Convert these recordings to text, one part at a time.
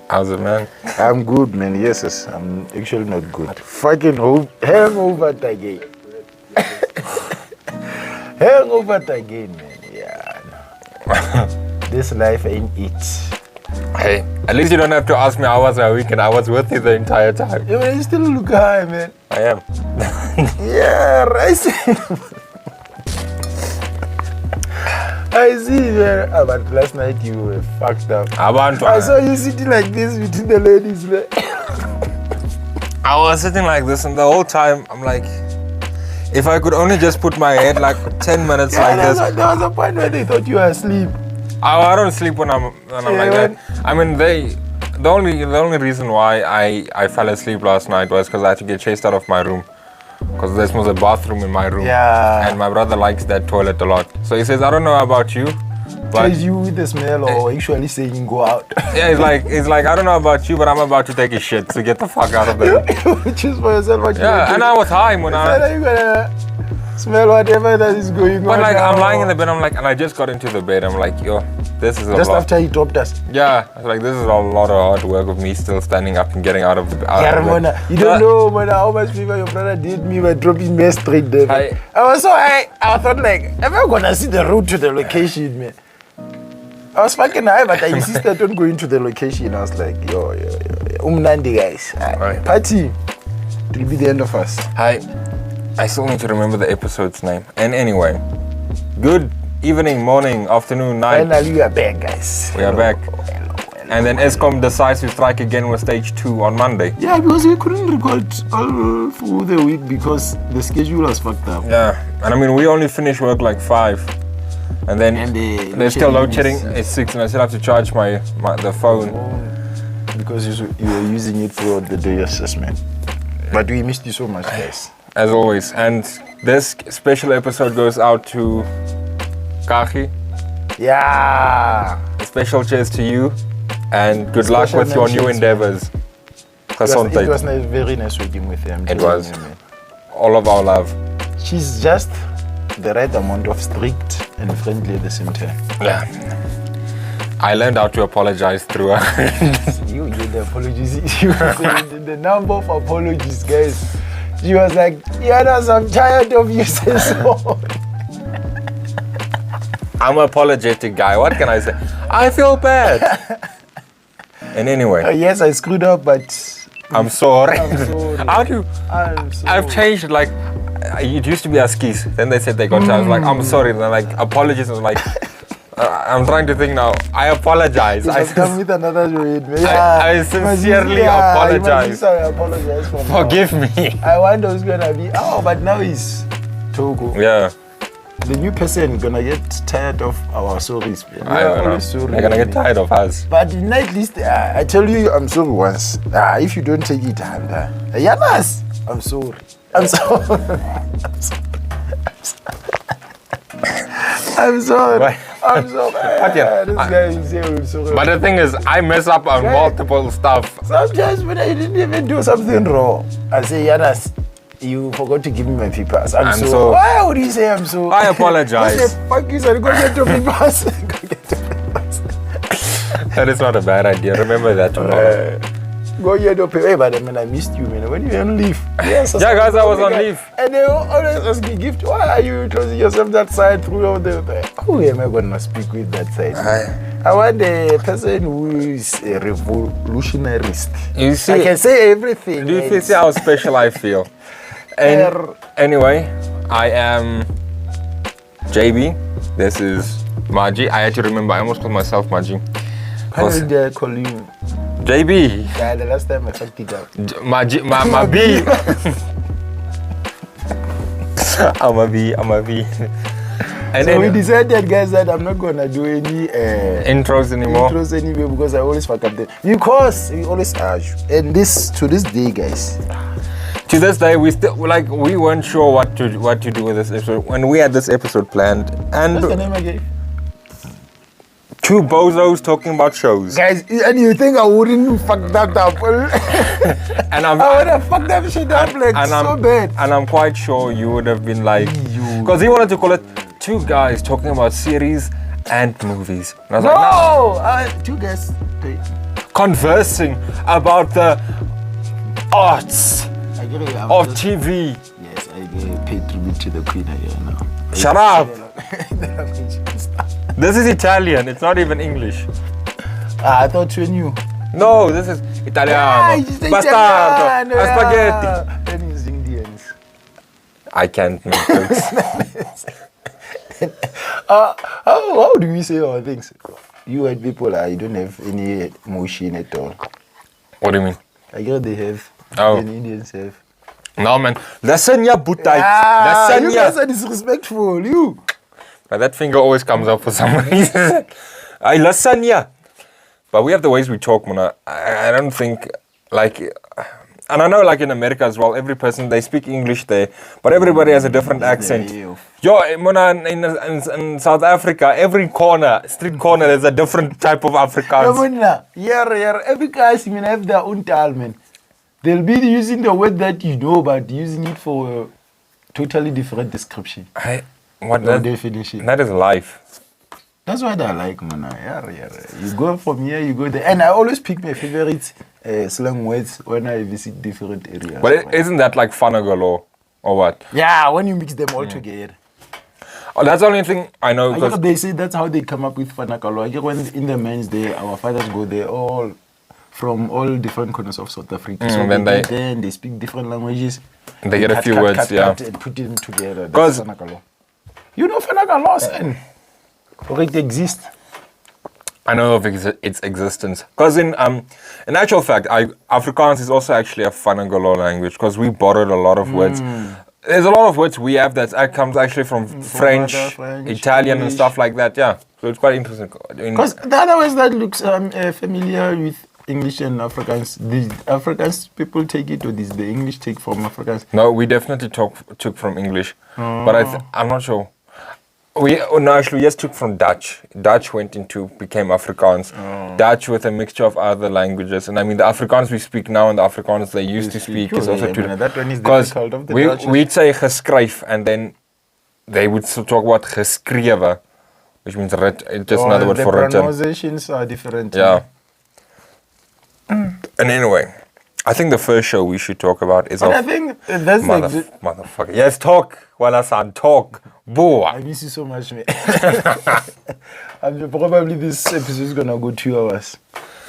How's it, man? I'm good, man. Yes, I'm actually not good. Fucking hangover again. Hangover again, man. Yeah. No. This life ain't it. Hey, at least you don't have to ask me how was my weekend. I was with you the entire time. Yeah, man, you still look high, man. I am. Yeah, I see, man. But last night you were fucked up. I saw you sitting like this between the ladies, man. I was sitting like this, and the whole time I'm like, if I could only just put my head like 10 minutes like this. There was a point where they thought you were asleep. I don't sleep when I'm like that. I mean, the only reason why I fell asleep last night was because I had to get chased out of my room. Because there was a bathroom in my room. Yeah. And my brother likes that toilet a lot. So he says, I don't know about you, but... Chase you with the smell or actually saying go out. Yeah, he's like, I don't know about you, but I'm about to take a shit, so get the fuck out of there. Choose for yourself what you want. Yeah, and I was high when You're gonna smell whatever that is going on. But like, now. I'm lying in the bed, I'm like, and I just got into the bed, I'm like, yo, this is a just lot. after he dropped us. Yeah, I was like, this is a lot of hard work of me still standing up and getting out of the bed. You don't know, man, how much people your brother did me by dropping me straight there. I was so high, I thought like, am I gonna see the route to the location, man? I was fucking high, but I insisted on going to the location. I was like, yo. Umnandi, guys. Right. Party. It will be the end of us. I still need to remember the episode's name. And anyway, good evening, morning, afternoon, night. Finally, we are back, guys. We are back. Hello. And then ESCOM decides to strike again with stage 2 on Monday. Yeah, because we couldn't record all through the week because the schedule was fucked up. Yeah, and I mean, we only finish work like 5. And then there's still load shedding. It's 6 and I still have to charge the phone. Because you were using it for the day assessment. But we missed you so much, guys. As always. And this special episode goes out to Kachi. Yeah. A special cheers to you. And good luck with your new endeavors. It was very nice working with them. It was. All of our love. She's just the right amount of strict and friendly at the same time. Yeah. I learned how to apologize through her. You get the apologies. The number of apologies, guys. She was like, Yanas, I'm tired of you saying so. I'm an apologetic guy. What can I say? I feel bad. And anyway. Yes, I screwed up, but... I'm sorry. I'm sorry. I'm sorry. I've changed, like, it used to be Askis. Then they said they got I was like, I'm sorry. And then like, apologies. I was like, I'm trying to think now. I apologize. I come with another word. I sincerely apologize. I apologize for Forgive me. I wonder who's gonna be. Oh, but now he's Togo. Yeah. The new person gonna get tired of our sorries. I don't know. Sorry. They're gonna get tired of us. But at least I tell you, I'm sorry once. If you don't take it, Yanas, I'm sorry. I'm sorry. I'm sorry. Right. I'm sorry. This guy is saying I'm sorry. But the thing is, I mess up on multiple stuff. Sometimes when I didn't even do something wrong, I say, Yanas, you forgot to give me my papers. I'm so. Why would you say I'm so? I apologize. I say, fuck you, son. Go get your papers. Go get your papers. That is not a bad idea. Remember that tomorrow. Go get your papers. Hey, but I missed you, man. When you on leave? Yes. Yeah, guys, I was on leave. And they always ask me, gift. Why are you closing yourself that side through all the? Who am I gonna speak with that side? I want a person who is a revolutionarist. You see, I can say everything. Do you see how special I feel? And anyway, I am JB. This is Maji. I had to remember. I almost called myself Maji. How did I call you? JB. Yeah, the last time I fucked it up. Maji, I'm a B. And so we decided, guys, that I'm not gonna do any intros anymore. Because I always fuck up them. Because we always argue. And to this day, guys. To this day, we weren't sure what to do with this episode when we had this episode planned. And what's the name I gave? 2 bozos talking about shows. Guys, and you think I wouldn't fuck that up? And I would have fucked that shit up so bad. And I'm quite sure you would have been like, because he wanted to call it 2 guys talking about series and movies. And I was like, no. 2 guys. conversing about the arts I get it. of TV. Yes, I get paid tribute to the Queen again now. Shut up! This is Italian, it's not even English. I thought you knew. No, this is Italiano. Bastardo. Spaghetti. Then it's Indians. I can't make jokes. How do we say our things? You white people, you don't have any emotion at all. What do you mean? I guess they have. Oh. And Indians have. No, man. Lasagna butai. You guys Lasagna. are disrespectful. You. But that finger always comes up for some reason. Lasagna. But we have the ways we talk, Mona. I don't think, like, and I know, like in America as well, every person, they speak English there, but everybody has a different accent. Yo, Mona, in South Africa, every corner, street corner, there's a different type of Afrikaans. Yeah, every guys even have their own style, man. They'll be using the word that you know, but using it for a totally different description. Definition. That is life. That's what I like, man. Yeah. You go from here, you go there. And I always pick my favorite slang words when I visit different areas. But isn't that like Fanagalo or what? Yeah, when you mix them all together. Oh, that's the only thing I know. I guess they say that's how they come up with Fanakalo. I guess when in the men's day, our fathers go there all from all different corners of South Africa. So they speak different languages. They get a few words, yeah. And put them together. That's Fanakalo. You know Fanakalo, son? Or it exists. I know of its existence. Because in actual fact, Afrikaans is also actually a Fanagalo language because we borrowed a lot of words. There's a lot of words we have that comes actually from French, Italian, English, and stuff like that, yeah. So it's quite interesting. Because the other words that looks familiar with English and Afrikaans, the Afrikaans people take it or the English take from Afrikaans? No, we definitely took from English. But I'm not sure. Actually, yes, took from Dutch. Dutch became Afrikaans. Dutch with a mixture of other languages. And I mean, the Afrikaans we speak now and the Afrikaans they used to speak is also too. That one is difficult of the Dutch. We'd say geskryf and then they would talk about geskrewe, which means it's just another word for written. The pronunciations are different. Yeah. And anyway, I think the first show we should talk about is I think that's motherfucker. Yes, talk. Walasan, talk. Boy. I miss you so much, man. Probably this episode is gonna go 2 hours.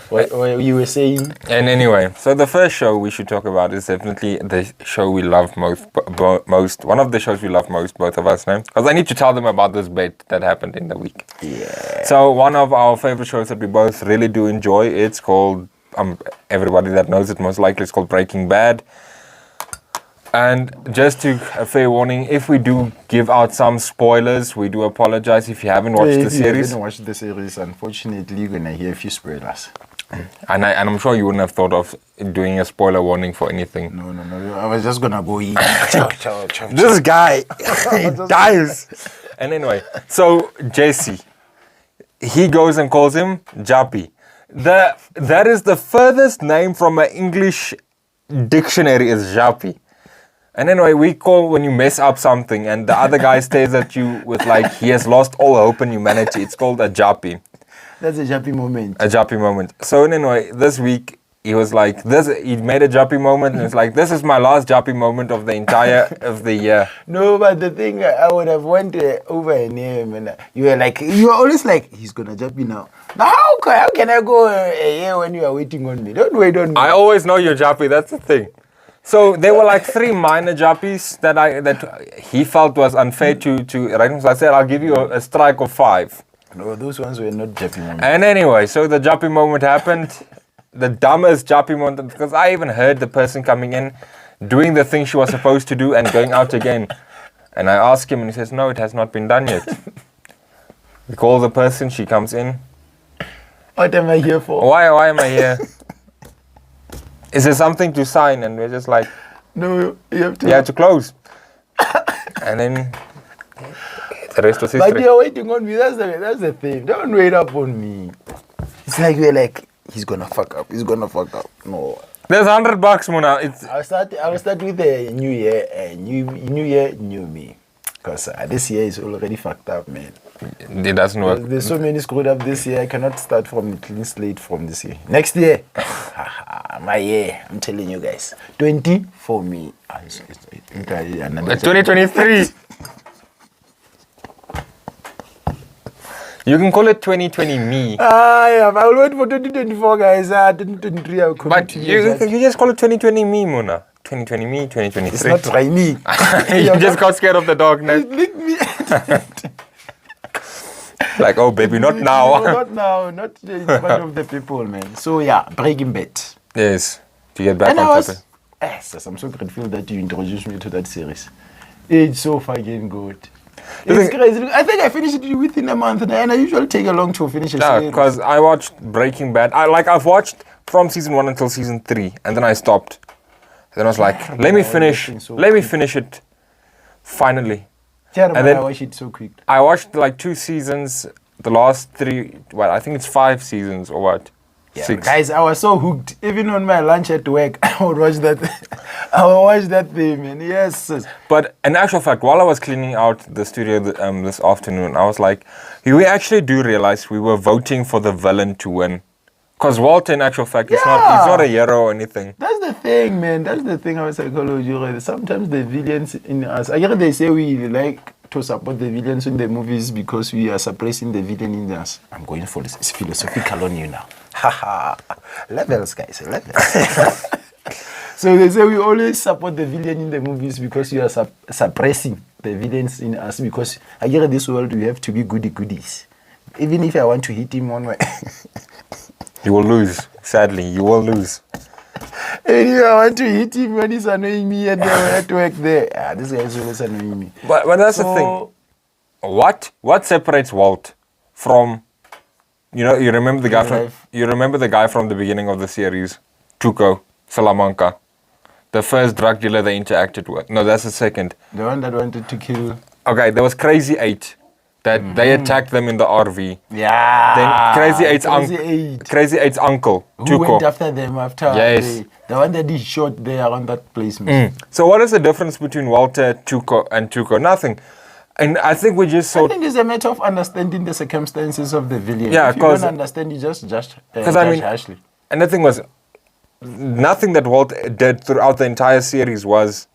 What you were saying? And anyway, so the first show we should talk about is definitely the show we love most. One of the shows we love most, both of us, because I need to tell them about this bet that happened in the week. Yeah. So one of our favorite shows that we both really do enjoy, it's called, everybody that knows it most likely, it's called Breaking Bad. And just a fair warning, if we do give out some spoilers, we do apologize if you haven't watched the series. If you haven't watched the series, unfortunately, you're going to hear a few spoilers. And I'm sure you wouldn't have thought of doing a spoiler warning for anything. No. I was just going to go in. This guy, he dies. And anyway, so Jesse, he goes and calls him Jappy. That is the furthest name from an English dictionary is Jappy. And anyway, we call when you mess up something and the other guy stares at you with like he has lost all hope in humanity. It's called a Jappy. That's a Jappy moment. A Jappy moment. So anyway, this week he was like he made a Jappy moment and it's like, this is my last Jappy moment of the entire of the year. No, but the thing I would have went over a name and you were always like, he's gonna Jappy now. Now how can I go a year when you are waiting on me? Don't wait on me. I always know you're Jappy, that's the thing. So there were like 3 minor Jappies that he felt was unfair to write. So I said, I'll give you a strike of 5. No, those ones were not Jappy moments. And anyway, so the Jappy moment happened. The dumbest Jappy moment, because I even heard the person coming in, doing the thing she was supposed to do and going out again. And I asked him and he says, no, it has not been done yet. We call the person, she comes in. What am I here for? Why am I here? Is there something to sign? And we're just like, no, you have to. You have to close. And then the rest was history. But you're waiting on me. That's the thing. Don't wait up on me. It's like we're like, he's gonna fuck up. No. There's $100, Muna. I'll start with the new year. New year, new me. Because this year is already fucked up, man. It doesn't work. There's so many screwed up this year. I cannot start from the clean slate from this year. Next year, my year. I'm telling you guys, 20 for me. 2023. You can call it 2020 me. Yeah, I will wait for 2024, guys. 2023, I will commit But to you just call it 2020 me, Mona. 2020 me, 2023. It's not try me. You just got scared of the darkness. Lick me. Like, oh baby, not now. No, not now. Not in front of the people, man. So yeah, Breaking Bad. Yes. To get back And on topic. Yes, I'm so grateful that you introduced me to that series. It's so fucking good. You It's think- crazy. I think I finished it within a month, and I usually take a long to finish a Yeah, series. because I watched Breaking Bad. I've watched from season 1 until season 3, and then I stopped. Then I was like, let me finish. watching so Let me finish it. Finally, Terrible, and then- I watch it so quick. I watched like 2 seasons. The last 3, well, I think it's 5 seasons or what? Yeah, 6. guys, I was so hooked. Even on my lunch at work, I would watch that. I would watch that thing, man. Yes. But in actual fact, while I was cleaning out the studio this afternoon, I was like, we actually do realize we were voting for the villain to win. Because Walter, in actual fact, he's not a hero or anything. That's the thing, man. That's the thing about psychology. Right? Sometimes the villains in us, I guess they say we like to support the villains in the movies because we are suppressing the villain in us. I'm going for this. It's philosophical on you now. Haha. Levels, guys. Levels. So they say we always support the villain in the movies because you are suppressing the villains in us because I guess in this world we have to be goodies. Even if I want to hit him one way. You will lose. Sadly, you will lose. And if I want to hit him when he's annoying me at work there. This guy is always annoying me. But that's the thing. What separates Walt from, you remember the guy from the beginning of the series, Tuco Salamanca, the first drug dealer they interacted with. No, that's the second. The one that wanted to kill. Okay, there was Crazy 8 that they attacked them in the RV. Yeah. Then Crazy 8's uncle, Who Tuco. went after them after? Yes. The one that he shot there around that place. Man. So what is the difference between Walter, Tuco, and Tuco? Nothing. And I think we just I saw. think it's a matter of understanding the circumstances of the villain. Yeah, if you don't 'cause- understand, you just judge harshly. And the thing was, nothing that Walt did throughout the entire series was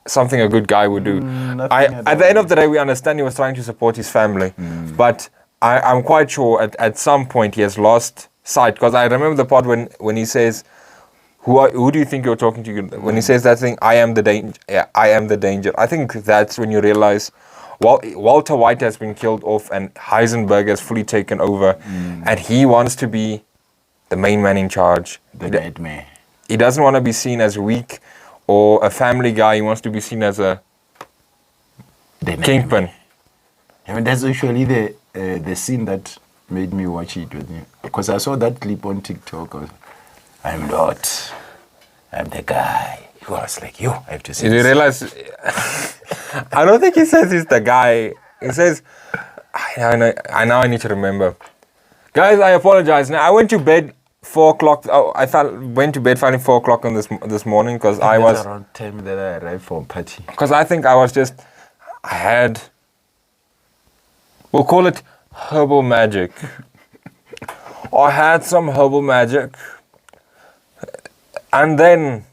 something a good guy would do. At the end of the day, we understand he was trying to support his family, but I'm quite sure at some point he has lost sight. Because I remember the part when he says, "Who do you think you're talking to?" When he says that thing, "I am the danger." Yeah, I am the danger. I think that's when you realize, Walter White has been killed off, and Heisenberg has fully taken over, and he wants to be the main man in charge. The nightmare. He doesn't want to be seen as weak or a family guy. He wants to be seen as a kingpin. I mean, that's actually the scene that made me watch it with you. Because I saw that clip on TikTok. I'm not. I'm the guy. He was like, I have to see Did you this. realize? I don't think he says he's the guy. He says, I now need to remember. Guys, I apologize. Now I went to bed 4 o'clock. Oh, went to bed finally 4 o'clock on this morning because I was around time that I arrived for a party. because I think I had. We'll call it herbal magic. I had some herbal magic, and then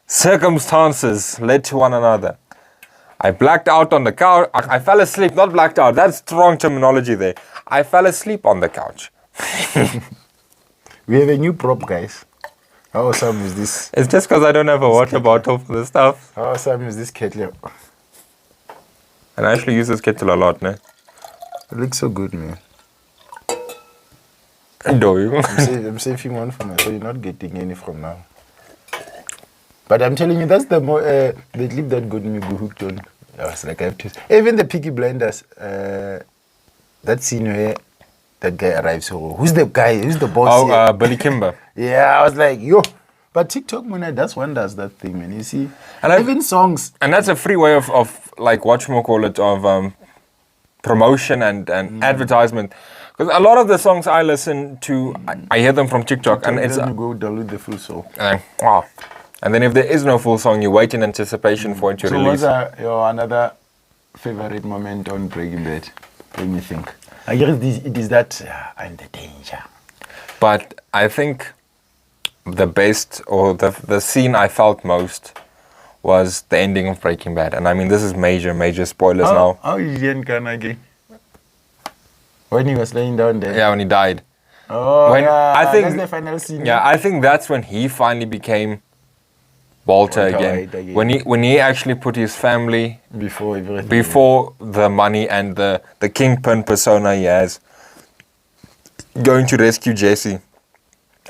circumstances led to one another. I blacked out on the couch. I fell asleep, not blacked out. That's strong terminology there. I fell asleep on the couch. We have a new prop, guys. How awesome is this? It's just because I don't have a water bottle for the stuff. How awesome is this kettle? And I actually use this kettle a lot, no? It looks so good, man. Do you? I'm saving one for now, so you're not getting any from now. But I'm telling you, that's the clip that got me hooked on. I was like, I have to. Even the Peaky Blinders, that scene where that guy arrives. So who's the guy? Who's the boss here? Billy Kimber. Yeah, I was like, yo. But TikTok, man, that's one does that thing, man. You see, And even songs. And that's a free way of like, whatchamacallit, of promotion and advertisement. Because a lot of the songs I listen to, I hear them from TikTok. And it's then you go download the full song. wow. And then if there is no full song, you wait in anticipation for it to So release. what's your another favorite moment on Breaking Bad? Let me think. I guess it is that I'm the danger. But I think the best or the scene I felt most was the ending of Breaking Bad. And I mean, this is major spoilers now. How is Ian Carnegie? When he was laying down there. Yeah, when he died. Oh, I think that's the final scene. Yeah, I think that's when he finally became Walter again. When he actually put his family Before everything. before the money and the kingpin persona he has, going to rescue Jesse.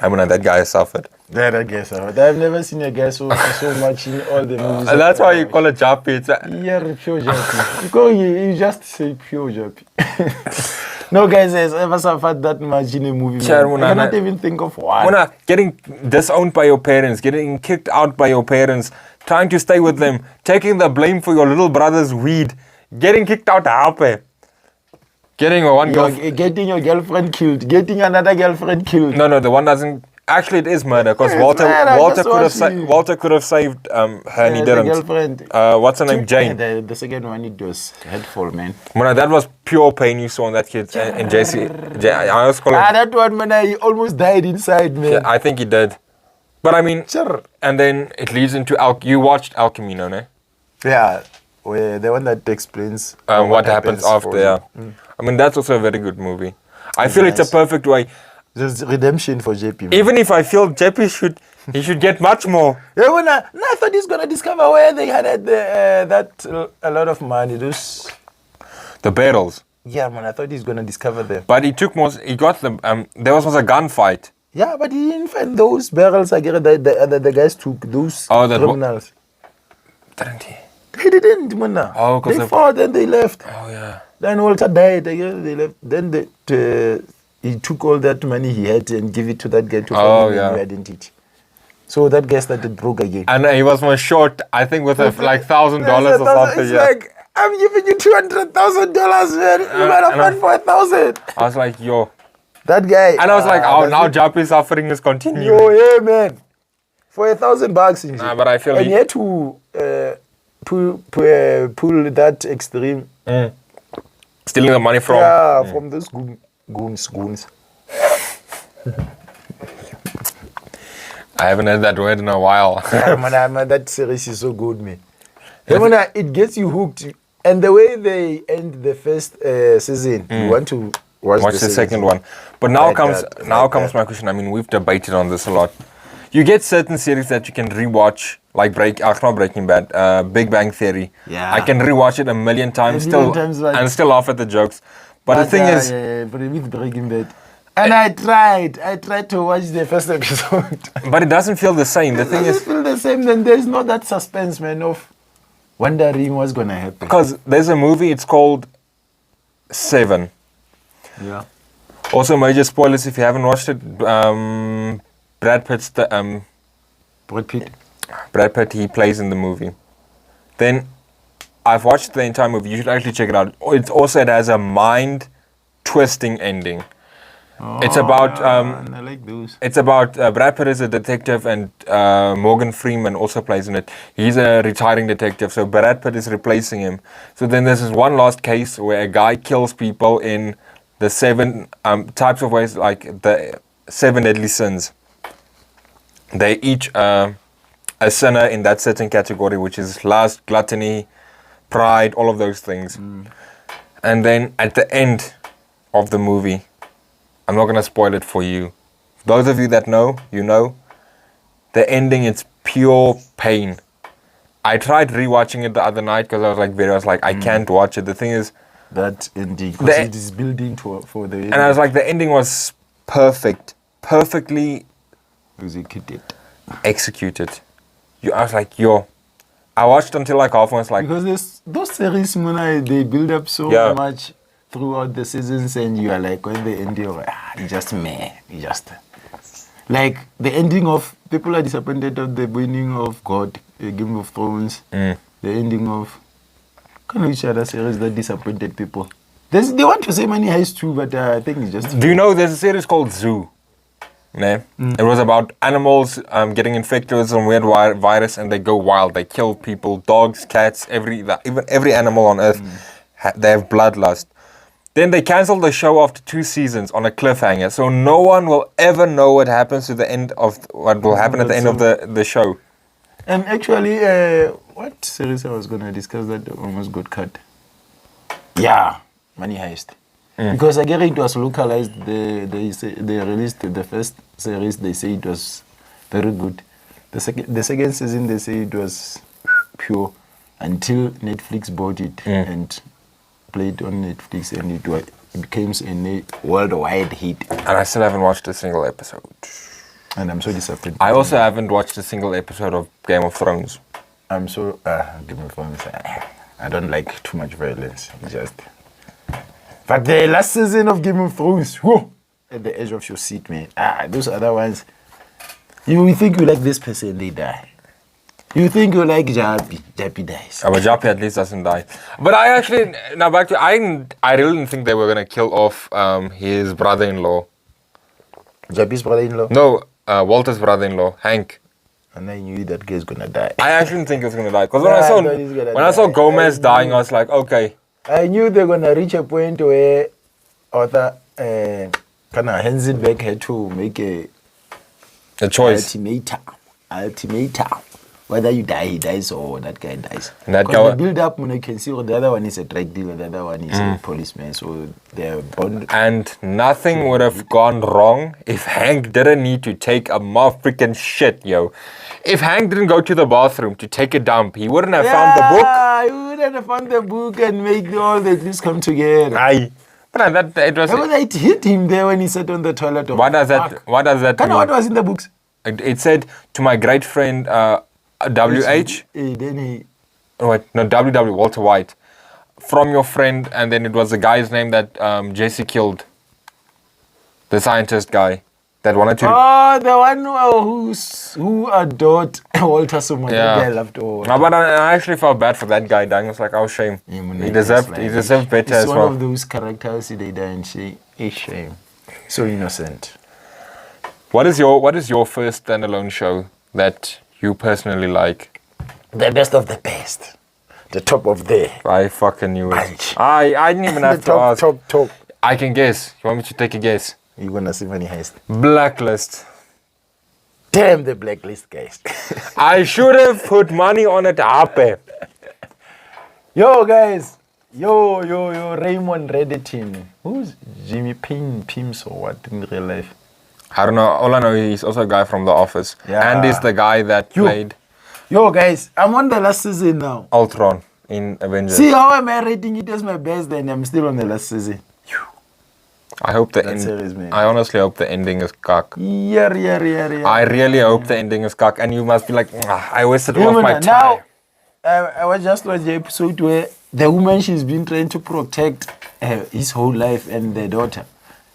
I mean, that guy suffered. That I guess. I've never seen a guy so much in all the movies. And that's why you call it Jappy. Yeah, pure Jappy. You just say pure Jappy. No guys has ever suffered that much in a movie. I cannot even think of one. Getting disowned by your parents, getting kicked out by your parents, trying to stay with them, taking the blame for your little brother's weed, getting kicked out halfway. Getting your girlfriend killed, getting another girlfriend killed. No, the one doesn't. Actually, it is murder because Walter could have saved her and he didn't. Girlfriend. What's her name? Jane. The second one, it was headful, man. That was pure pain you saw in that kid and Jesse. I was calling. That one, man, he almost died inside, man. Yeah, I think he did. But I mean, sure. And then it leads into You watched El Camino, no? Yeah, the one that explains what happens after. Yeah. I mean, that's also a very good movie. I feel it's a perfect way. There's redemption for JP. Man. Even if I feel JP should get much more. Yeah, I thought he's gonna discover where they had a lot of money. The barrels. Yeah, man, I thought he's gonna discover them. But he got them. There was a gunfight. Yeah, but he didn't find those barrels. I get the guys took those criminals. Didn't he? They didn't, man. Oh, because they fought and they left. Oh yeah. Then Walter died. They left. Then he took all that money he had and gave it to that guy to find a new identity. So that guy started broke again. And he was more short, I think, with like $1,000 or something. It's like, I'm giving you $200,000, man. You might have fun for 1,000. I was like, yo. That guy. And I was like, now Jappy's suffering is continuing. Yo, yeah, man. For $1,000. Nah, but I feel and he had to pull that extreme. Stealing the money from. Yeah, from those goons. I haven't heard that word in a while. Yeah, man, that series is so good, man. It gets you hooked. And the way they end the first season, you want to watch the second one. But now comes my question. I mean, we've debated on this a lot. You get certain series that you can rewatch, like not Breaking Bad, Big Bang Theory. Yeah. I can rewatch it a million times, and still laugh at the jokes. But the thing is, but with Breaking Bad, and I tried to watch the first episode. But it doesn't feel the same. The thing is, feel the same. Then there's not that suspense, man, of wondering what's gonna happen. Because there's a movie. It's called Seven. Yeah. Also, major spoilers if you haven't watched it. Brad Pitt, he plays in the movie. Then, I've watched the entire movie. You should actually check it out. It has a mind-twisting ending. It's about I like those. It's about Brad Pitt is a detective and Morgan Freeman also plays in it. He's a retiring detective, so Brad Pitt is replacing him. So then there's this one last case where a guy kills people in the 7 types of ways, like the 7 deadly sins. They each a sinner in that certain category, which is lust, gluttony, pride, all of those things. And then at the end of the movie, I'm not going to spoil it for you. Those of you that know, you know. The ending, it's pure pain. I tried rewatching it the other night because I was like, I can't watch it. The thing is, that ending, because it is building for the ending. And I was like, the ending was perfectly executed. I was like, yo. I watched until like half, and I was like, because those series, they build up so much throughout the seasons, and you are like, when the end, you're like, just like the ending of people are disappointed of the beginning of God, Game of Thrones, the ending of which other series that disappointed people. They want to say Money Heist too, but I think it's just. Do you know there's a series called Zoo? It was about animals getting infected with some weird virus, and they go wild. They kill people, dogs, cats, even every animal on earth. They have bloodlust. Then they cancelled the show after 2 seasons on a cliffhanger, so no one will ever know what happens to the end of what will happen at the end of the show. And actually, what series I was gonna discuss that almost got cut? Yeah, Money Heist. Because I get it was localized. They released the first series. They say it was very good. The second season they say it was pure until Netflix bought it and played on Netflix, and it became a worldwide hit. And I still haven't watched a single episode. And I'm so disappointed. I also haven't watched a single episode of Game of Thrones. I'm so Game of Thrones. I don't like too much violence. But the last season of Game of Thrones, whoa, at the edge of your seat, man. Those other ones, you think you like this person, they die. You think you like Jappy dies. But Jappy at least doesn't die. But I actually, now back to, I really didn't think they were going to kill off his brother-in-law. Jappy's brother-in-law? No, Walter's brother-in-law, Hank. And I knew that guy's going to die. I actually didn't think he was going to die. Because when I saw Gomez dying, I was like, okay. I knew they were going to reach a point where Arthur kind of Hensenbeck had to make a choice. Ultimatum. Whether you die, he dies, or that guy dies. That guy, the build-up, when you can see, the other one is a drug dealer, the other one is a policeman, so they're bonded. And nothing would have gone wrong if Hank didn't need to take a more freaking shit, yo. If Hank didn't go to the bathroom to take a dump, he wouldn't have found the book. Yeah, he wouldn't have found the book and make all the clues come together. Aye. But it was... It hit him there when he sat on the toilet. What does that mean? What was in the books? It said, to my great friend... WH? Then he... Wait, no, WW, Walter White. From your friend, and then it was the guy's name that Jesse killed. The scientist guy that wanted to... Oh, the one who adored Walter so much. Yeah. I loved Walter. No, but I actually felt bad for that guy dying. I was like, oh, shame. He deserved better as well. It's one of those characters, they die and say, it's shame. So innocent. What is your first standalone show that... you personally like? The best of the best. The top of the... I fucking knew it. I didn't even have to ask. Top. I can guess. You want me to take a guess? You're going to see Money Heist. Blacklist. Damn the Blacklist, guys. I should have put money on it, Ape. Yo, guys. Yo, Raymond Redditin. Who's Jimmy Pims or what in real life? I don't know. All I know is he's also a guy from The Office. Yeah. And he's the guy that played... Yo, guys, I'm on the last season now. Ultron in Avengers. See how am I rating it as my best, and I'm still on the last season. I hope the end... I honestly hope the ending is cock. Yeah. I really hope the ending is cock. And you must be like, I wasted all of my time. Now, I was just watching the episode where the woman, she's been trying to protect his whole life and the daughter.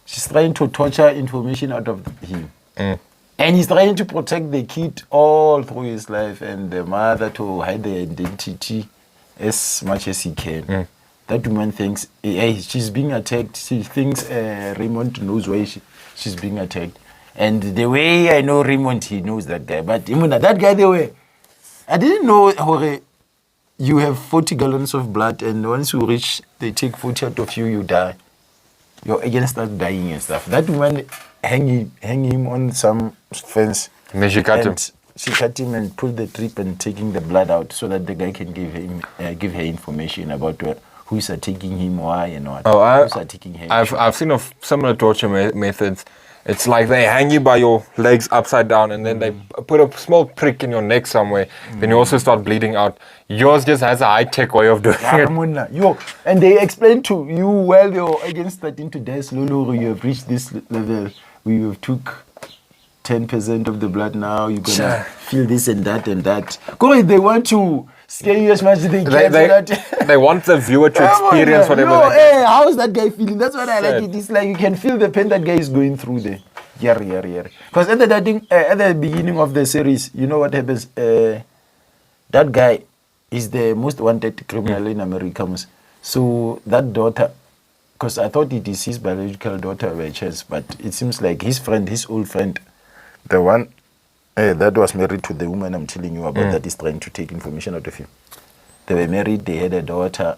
She's trying to torture information out of him. And he's trying to protect the kid all through his life and the mother to hide the identity as much as he can. That woman thinks she's being attacked. She thinks Raymond knows why she's being attacked. And the way I know Raymond, he knows that guy. But that guy, the way, I didn't know how you have 40 gallons of blood, and once you reach, they take 40 out of you, you die. Your agent starts dying and stuff. That woman hang him on some fence. And then she cut him. She cut him and pulled the trip and taking the blood out so that the guy can give her information about who's attacking him, why, and what. Who's attacking him. I've seen of similar torture methods. It's like they hang you by your legs upside down, and then they put a small prick in your neck somewhere. Then you also start bleeding out. Yours just has a high-tech way of doing it. And they explain to you while your agents starting to die slowly, you have reached this level. We have took 10% of the blood now. You're going to feel this and that and that. They want to scare you as much as they can. They want the viewer to experience whatever how's that guy feeling? That's what I like it. It's like you can feel the pain that guy is going through there. Yeah. Because at the beginning of the series, you know what happens? That guy is the most wanted criminal in America. So that daughter, because I thought it is his biological daughter by chance, but it seems like his old friend, the one that was married to the woman I'm telling you about that is trying to take information out of him. They were married, they had a daughter,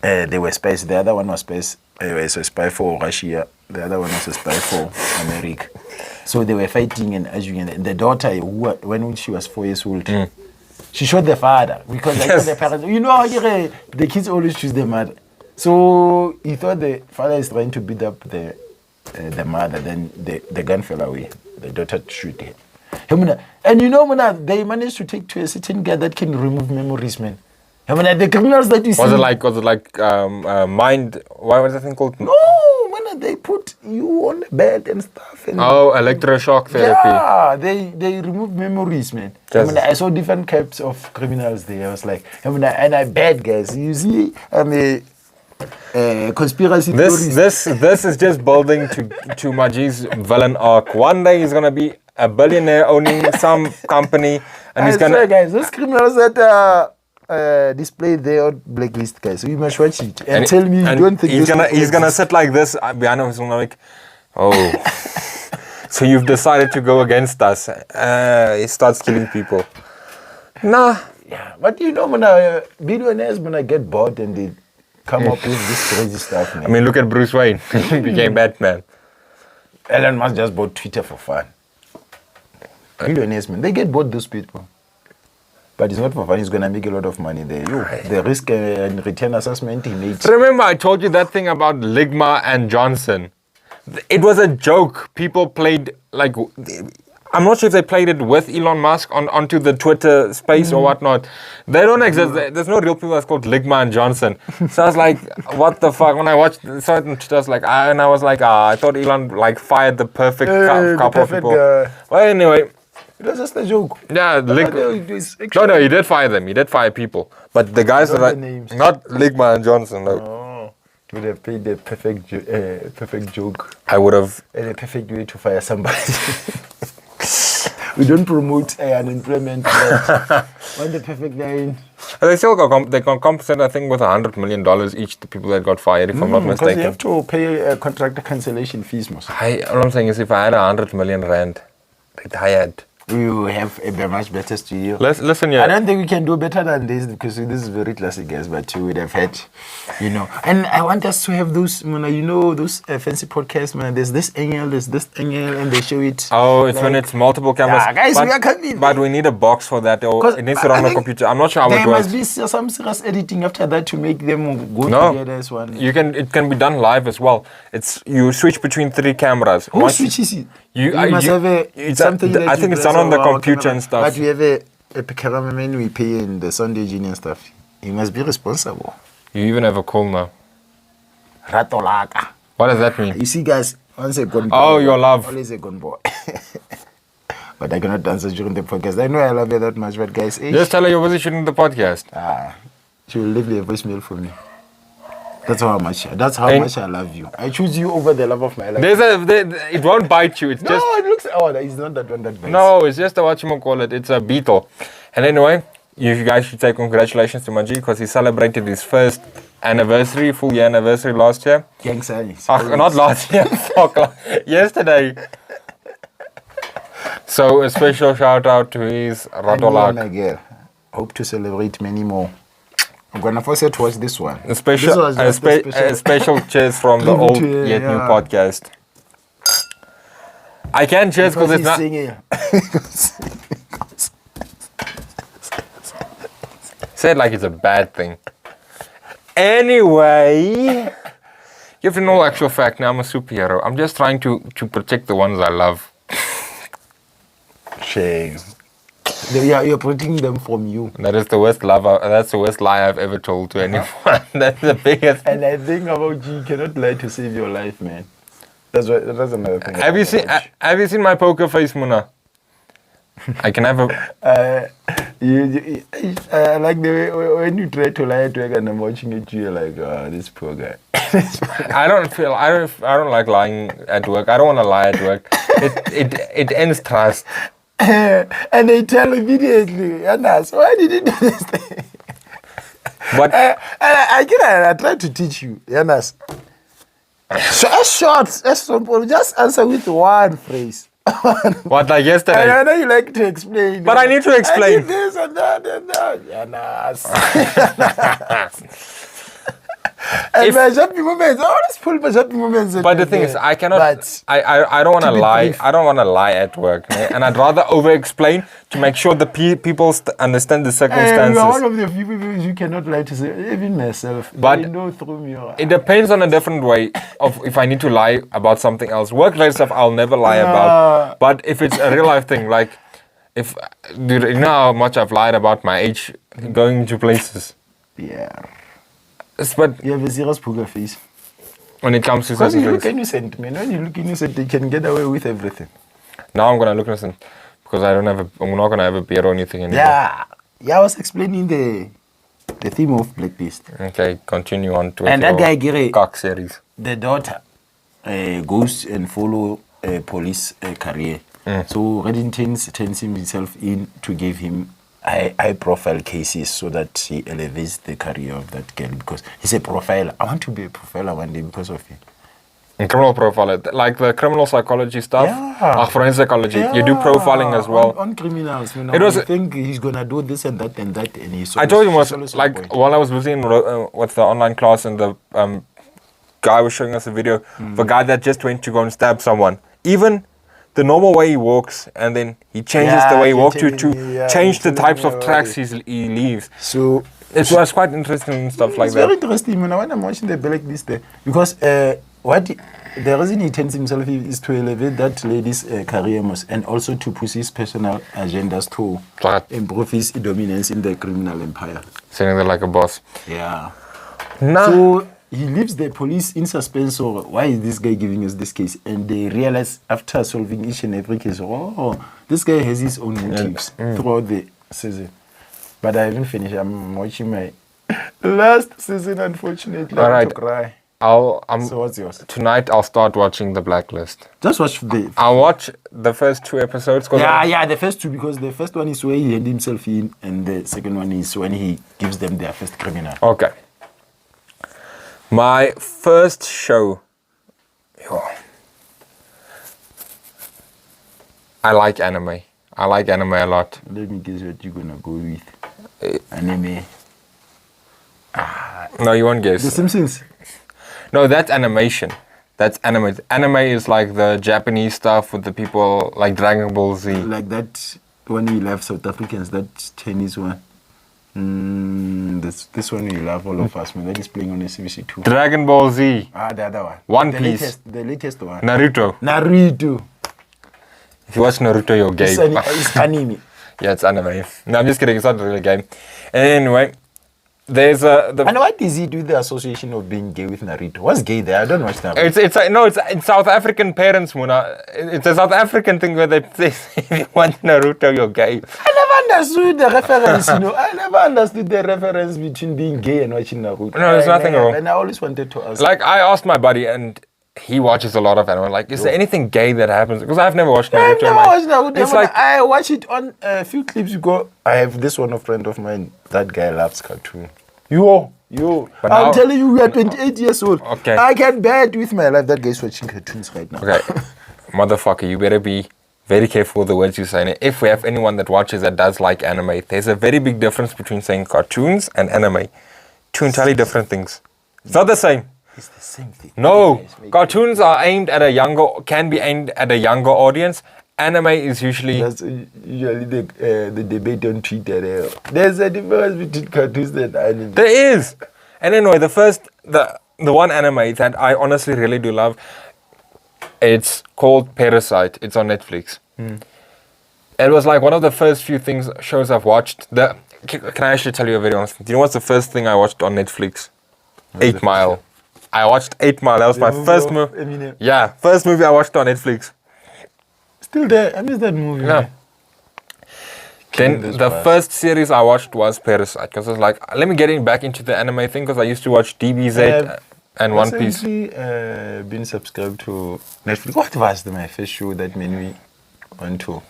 They were spies. The other one was spies. Was a spy for Russia. The other one was a spy for America. So they were fighting and arguing. And the daughter, when she was 4 years old, she shot the father because the parents. You know how the kids always choose the mother. So he thought the father is trying to beat up the mother. Then the gun fell away. The daughter shoot him. And you know, they managed to take to a certain guy that can remove memories, man. The criminals that you see. Was it like mind? What was that thing called? No, they put you on the bed and stuff. And electroshock therapy. Yeah, they remove memories, man. I saw different types of criminals there. I was like, and I bad guys. You see, conspiracy theories. This is just building to Maji's villain arc. One day he's gonna be a billionaire owning some company, and he's gonna. Guys, those criminals that display their blacklist, guys. So you must watch it and tell me you don't think he's gonna sit like this behind him, like, oh, so you've decided to go against us. He starts killing people. Nah. Yeah, but you know, billionaires get bored and they come up with this crazy stuff, man. I mean, look at Bruce Wayne. He became Batman. Elon Musk just bought Twitter for fun. Billionaires, man, they get bored, those people. But it's not for fun. He's going to make a lot of money there. The risk and return assessment he made. Remember I told you that thing about Ligma and Johnson? It was a joke. People played, like, I'm not sure if they played it with Elon Musk onto the Twitter space or whatnot. They don't exist. There's no real people that's called Ligma and Johnson. So I was like, what the fuck? When I watched certain stuff, I was like, I thought Elon fired the perfect couple of people. Well, anyway. It was just a joke. Yeah, no, he did fire them. He did fire people. But the guys are like, not Ligma and Johnson. No. Oh, would have played the perfect joke. I would have. And a perfect way to fire somebody. We don't promote unemployment. Want the perfect line. They still they can compensate, I think, with $100 million each, the people that got fired, if I'm not mistaken. Because you have to pay contractor cancellation fees, most. All I'm saying is if I had 100 million rand, I had. We will have a much better studio. Listen, yeah. I don't think we can do better than this because this is very classic, guys. But we would have had, And I want us to have those, those fancy podcasts, man. There's this angle, and they show it. Oh, it's when it's multiple cameras. Yeah, guys, we are coming. But we need a box for that, or it needs to run on a computer. I'm not sure how it works. There must be some serious editing after that to make them go together as one. It can be done live as well. You switch between 3 cameras. Who switches it? You must have something I think it's done on the computer and stuff. But we have a cameraman we pay in the Sunday Junior stuff. He must be responsible. You even have a call now. Ratolaka. What does that mean? You see, guys, once a gun boy. Oh, your love. Always a gun boy. But I cannot answer during the podcast. I know I love you that much, but guys... Just tell her you're busy shooting the podcast. She will leave me a voicemail for me. That's how much I love you. I choose you over the love of my life. It won't bite you. It's no, it looks... Oh, it's not that one that bites. No, it's just whatchamacallit. It's a beetle. And anyway, you guys should say congratulations to Maji because he celebrated his first anniversary, full year anniversary last year. Not last year. Yesterday. So a special shout out to his Ratolak. Hope to celebrate many more. I'm gonna force you to watch this one. A special cheers from the old yet new podcast. I can't cheers because it's not. Say it like it's a bad thing. Anyway, you have to know actual fact. Now I'm a superhero. I'm just trying to protect the ones I love. Shame. You're protecting them from you. That is the worst that's the worst lie I've ever told to anyone. That's the biggest. And I think about you cannot lie to save your life, man. That's another thing. Have you seen my poker face, Muna? I can have a. I like the way when you try to lie at work and I'm watching it, you're like, this poor guy. I don't like lying at work. I don't want to lie at work. It ends trust. And they tell immediately, Yanas, why did you do this thing? But I tried to teach you, Yanas. So as short, as simple, just answer with one phrase. What, like yesterday? I know you like to explain. But I need to explain. I did this and that and that. Yanas. And my jumping moments, I always pull my jumping moments. But the thing is, I cannot. But I don't want to be lie. brief. I don't want to lie at work, man. And I'd rather over-explain to make sure the people understand the you circumstances. are one of the few people you cannot lie to say, even myself. But they know through me. It depends on a different way of if I need to lie about something else. Work-related stuff, I'll never lie about. But if it's a real-life thing, like if dude, you know how much I've lied about my age going to places. Yeah. But You have a serious poker face. when it comes to Because certain you look things, innocent, man. When you look innocent, they can get away with everything. now I'm gonna look innocent because I'm not gonna have a beard or anything anymore. Yeah. Yeah, I was explaining the theme of Blacklist. Okay, continue on to And that guy, Gary, cock series. the daughter goes and follow a police career. So Reddington turns himself in to give him high-profile cases so that he elevates the career of that girl because he's a profiler. I want to be a profiler one day because of him. And criminal profiler, like the criminal psychology stuff, Yeah. forensic psychology. You do profiling as well. On criminals. You know, It was- you think he's going to do this and that, and he's I told you once, like while I was visiting with the online class, and the guy was showing us a video of a guy that just went to go and stab someone. Even the normal way he walks, and then he changes the way he walks to change the types of tracks he leaves. So It was quite interesting and stuff like it's very that. interesting when I'm watching the Blacklist there because the reason he turns himself is to elevate that lady's career and also to push his personal agendas to Right. improve his dominance in the criminal empire. Sitting there like a boss. Yeah. Nah. So he leaves the police in suspense or why is this guy giving us this case? And they realize after solving each and every case, oh, this guy has his own motives throughout the season. But I haven't finished. I'm watching my last season, unfortunately. All I right. want to cry. So what's yours? Tonight I'll start watching The Blacklist. Just watch the... I'll watch the first 2 episodes. the first two, because the first one is where he hand himself in, and the second one is when he gives them their first criminal. Okay. My first show. Oh. I like anime. I like anime a lot. Let me guess what you're going to go with. Anime. No, you won't guess. The Simpsons. No, that's animation. That's anime. Anime is like the Japanese stuff with the people like Dragon Ball Z. Like that, when we love South Africans, that Chinese one. This one we love all of us, man. That is playing on SBC 2. Dragon Ball Z. The other one. One the Piece. The latest one. Naruto. Naruto. If you watch Naruto, you're gay. It's anime. Yeah, it's anime. No, I'm just kidding. It's not really a game. Anyway, there's And what does he do the association of being gay with Naruto? What's gay there? I don't watch Naruto. It's South African parents, Muna. It's a South African thing where they say if you want Naruto, you're gay. I never understood the reference, I never understood the reference between being gay and watching Naruto. No, there's nothing wrong. And I always wanted to ask. Like, I asked my buddy, and he watches a lot of anime. Like, is there anything gay that happens? Because I've never watched Naruto. I've never watched Naruto. It's like, I watched it on a few clips ago. I have this one, a friend of mine. That guy loves cartoon. Yo. But I'm now- telling you, we are 28 years old. Okay. I can bet with my life that guy's watching cartoons right now. okay, motherfucker, you better be very careful with the words you say. And if we have anyone that watches that does like anime, there's a very big difference between saying cartoons and anime. Two entirely different things. It's not the same. It's the same thing. No, cartoons are aimed at can be aimed at a younger audience. Anime is usually That's usually the debate on Twitter. There's a difference between cartoons and anime. there is. And anyway, the one anime that I honestly really do love, it's called Parasite. It's on Netflix. It was like one of the first few shows I've watched. Can I actually tell you a very honest thing? Do you know what's the first thing I watched on Netflix? 8 Mile. I watched 8 Mile. That was my first movie. Eminem. Yeah, first movie I watched on Netflix. Still there. I miss that movie. Yeah. Then the first series I watched was Parasite, because I was like, let me get back into the anime thing, because I used to watch DBZ and One Piece. Been subscribed to Netflix. What was my first show that made me want to?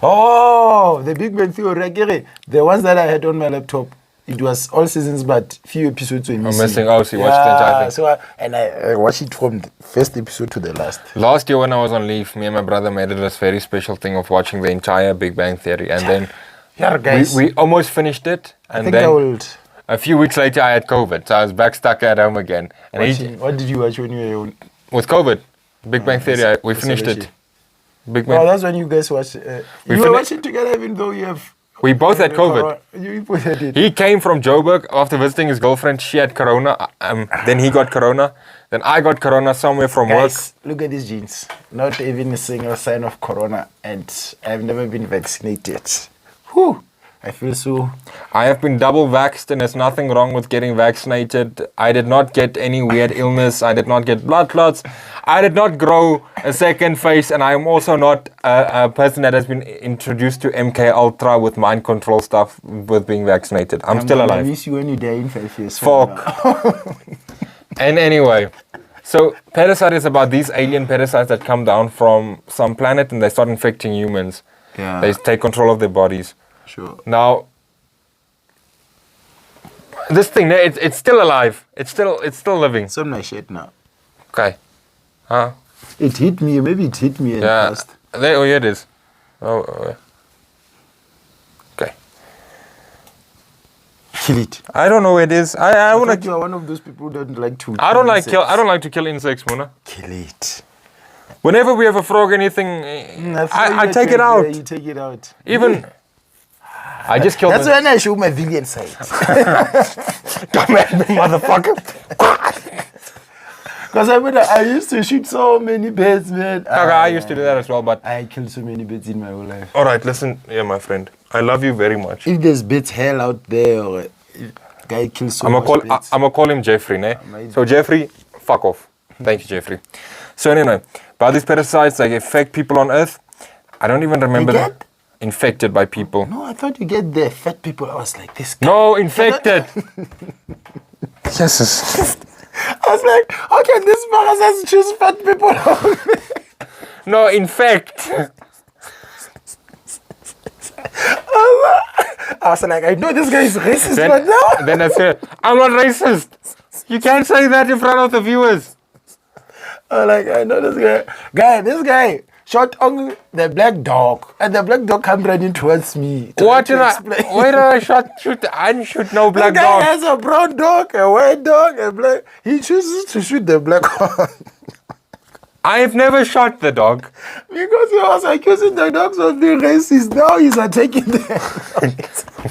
Oh, The Big Bang Theory. The ones that I had on my laptop. It was all seasons, but few episodes were missing. Oh, so you watched the entire thing. So I watched it from the first episode to the last. Last year when I was on leave, me and my brother made it this very special thing of watching the entire Big Bang Theory, and then Yeah, guys. we almost finished it, I and think then I will. A few weeks later, I had COVID, so I was back stuck at home again. And What did you watch when you were young? with COVID, Big Bang Theory, we finished it. Big Bang. Oh, that's when you guys watched. You were watching together, even though you have. We both had COVID. You both had it. He came from Joburg after visiting his girlfriend. She had corona. Then he got corona. Then I got corona somewhere from Guys, look at these jeans. Not even a single sign of corona, and I've never been vaccinated. Whew. I feel so. I have been double vaxxed, and there's nothing wrong with getting vaccinated. I did not get any weird illness. I did not get blood clots. I did not grow a second face, and I am also not a person that has been introduced to MK Ultra with mind control stuff with being vaccinated. I'm still alive. I miss you when you die in 5 years. Fuck. And anyway, so Parasite is about these alien parasites that come down from some planet and they start infecting humans. Yeah. They take control of their bodies. Sure. Now, this thing, it's still alive. It's still living. Some nice shit now. Okay. Huh? It hit me. Maybe it hit me in the past. There, oh, here it is. Okay. Kill it. I don't know where it is. I want to. You are one of those people who don't like to. I don't like to kill insects, Mona. Kill it. Whenever we have a frog, anything, I take it out. You take it out. Even. I just killed. That's when I show my villain side. Come at me, motherfucker. Because I used to shoot so many birds, man. Okay, I used to do that as well, but I killed so many birds in my whole life. All right, listen, my friend. I love you very much. If there's birds hell out there, or guy kills so much birds. I'm gonna call him Jeffrey, ne? So Jeffrey, fuck off. Thank you, Jeffrey. So anyway, about these parasites, they affect people on Earth. I don't even remember them. Infected by people. No, I thought you get the fat people. I was like, this guy. No, infected. Yes. I was like, how can this parasite choose fat people? No, infect. I was like, I know this guy is racist, but no. Then I said, I'm not racist. You can't say that in front of the viewers. I'm like, I know this guy. This guy shot on the black dog, and the black dog came running towards me. Where did I shoot? I didn't shoot no black dog. This guy has a brown dog, a white dog, a black. He chooses to shoot the black one. I have never shot the dog. Because he was accusing the dogs of being racist. Now he's attacking them.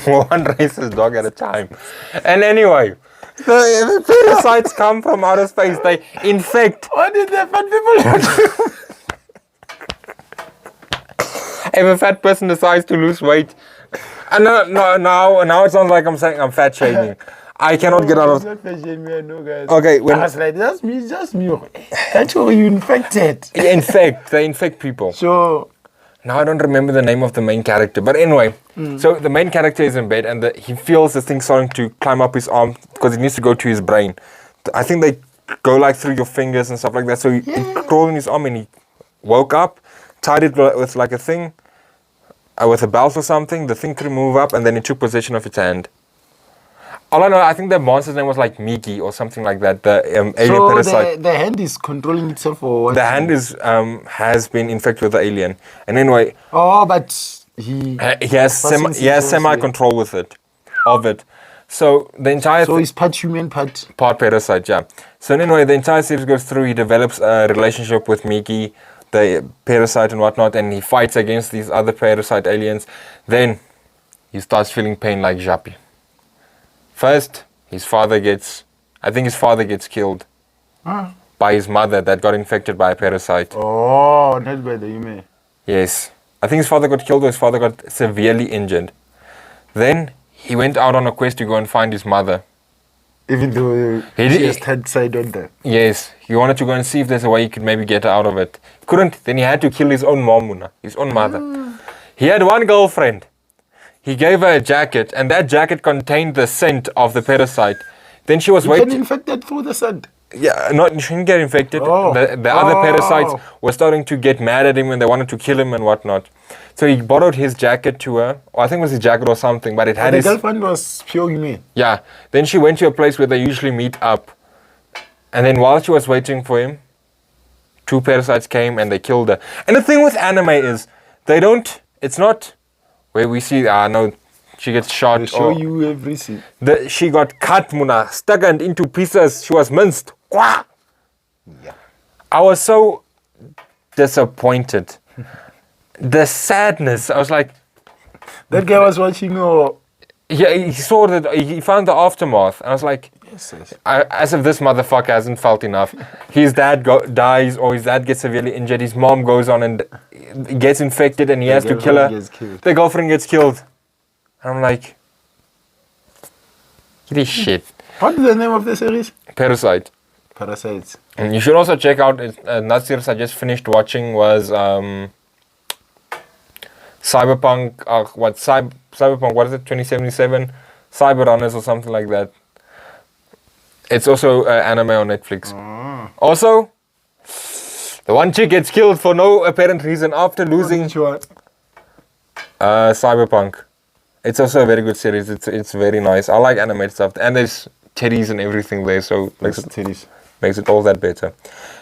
One racist dog at a time. And anyway, the parasites come from outer space. They infect. What did the fat people do? If a fat person decides to lose weight, and now it sounds like I'm saying I'm fat shaming. I cannot get out of. Not fat shaming, no, guys. Okay, I was like, that's me. That's why you infected. They infect people. So now I don't remember the name of the main character, but anyway, so the main character is in bed and he feels the thing starting to climb up his arm because it needs to go to his brain. I think they go like through your fingers and stuff like that. So he crawled in his arm and he woke up, tied it with like a thing. With a belt or something, the thing could move up and then it took possession of its hand. All I know, I think the monster's name was like Miki or something like that. The alien parasite. The hand is controlling itself or what? The hand has been infected with the alien. And anyway. Oh, but he has semi-control with it, of it. So the entire. So he's part human, part parasite, yeah. So anyway, the entire series goes through. He develops a relationship with Miki, the parasite and whatnot, and he fights against these other parasite aliens. Then he starts feeling pain like Jappy. First, his father gets killed by his mother that got infected by a parasite. Oh, not by the human. Yes. I think his father got killed or his father got severely injured. Then he went out on a quest to go and find his mother. Even though he just had side on that. Yes. He wanted to go and see if there's a way he could maybe get out of it. Couldn't. Then he had to kill his own mom, his own mother. He had one girlfriend. He gave her a jacket, and that jacket contained the scent of the parasite. Then she was waiting. You get infected through the scent. Yeah, she didn't get infected. Oh. The other parasites were starting to get mad at him and they wanted to kill him and whatnot. So he borrowed his jacket to her. Or I think it was his jacket or something, but it had his... The girlfriend was pure me. Yeah. Then she went to a place where they usually meet up. And then while she was waiting for him, 2 parasites came and they killed her. And the thing with anime is, it's not where we see, no, She gets shot. They show you every scene. She got cut, Muna, stuck and into pieces. She was minced. Wah! Yeah. I was so disappointed. The sadness. I was like, That guy was watching. yeah, he saw that. He found the aftermath. I was like, Yes. as if this motherfucker hasn't felt enough. His dad dies, or his dad gets severely injured. His mom goes on and gets infected, and he has to kill her. The girlfriend gets killed. And I'm like, this shit. What is the name of the series? Parasite. Parasites. And you should also check out another series I just finished watching was Cyberpunk. Cyberpunk? What is it? 2077? Cyber Runners or something like that. It's also anime on Netflix. Also, the one chick gets killed for no apparent reason after losing Cyberpunk. It's also a very good series. It's very nice. I like animated stuff, and there's titties and everything there, so makes it all that better.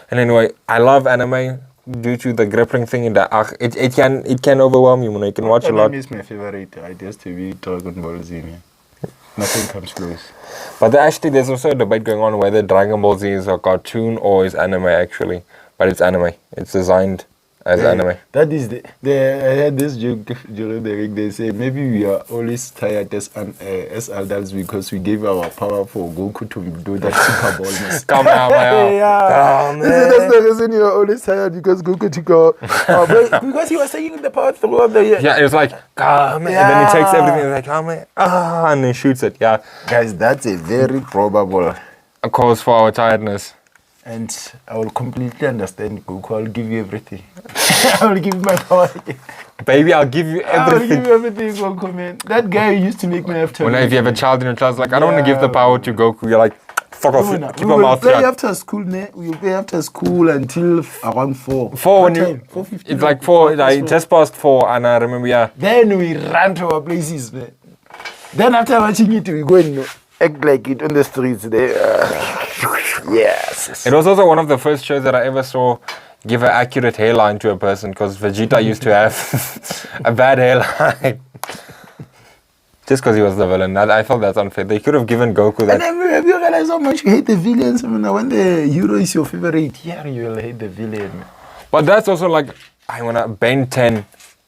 And anyway, I love anime due to the grappling thing. It can overwhelm you. You can watch a lot. Anime is my favorite. I used to be Dragon Ball Z. Nothing comes close. But there's also a debate going on whether Dragon Ball Z is a cartoon or is anime actually. But it's anime. It's designed as anime. That is I had this joke during the week. They say maybe we are always tired as adults because we gave our power for Goku to do that Super Bowl. Come on, man. Yeah. Oh, man. That's the reason you are always tired because Goku took because he was taking the power throughout the year. Yeah, it was like, man. And then he takes everything like, man. And then shoots it. Yeah. Guys, that's a very probable cause for our tiredness. And I will completely understand Goku. I'll give you everything. I will give you my power. Baby, I'll give you everything. I will give you everything, Goku, man. That guy used to make me have to. If you have a child and your child's like, I don't want to give the power to Goku, you're like, fuck off. Keep my mouth shut. After school, we will play after school until around 4. 4 when you. It's like 4, like just past 4, and I remember, yeah. Then we ran to our places, man. Then after watching it, we go and act like it on the streets there. Yes. It was also one of the first shows that I ever saw give an accurate hairline to a person, because Vegeta used to have a bad hairline. Just because he was the villain. I felt that's unfair. They could have given Goku that. And then have you realized how much you hate the villains? I mean, when the hero is your favorite, yeah, you'll hate the villain. But that's also like, Ben 10.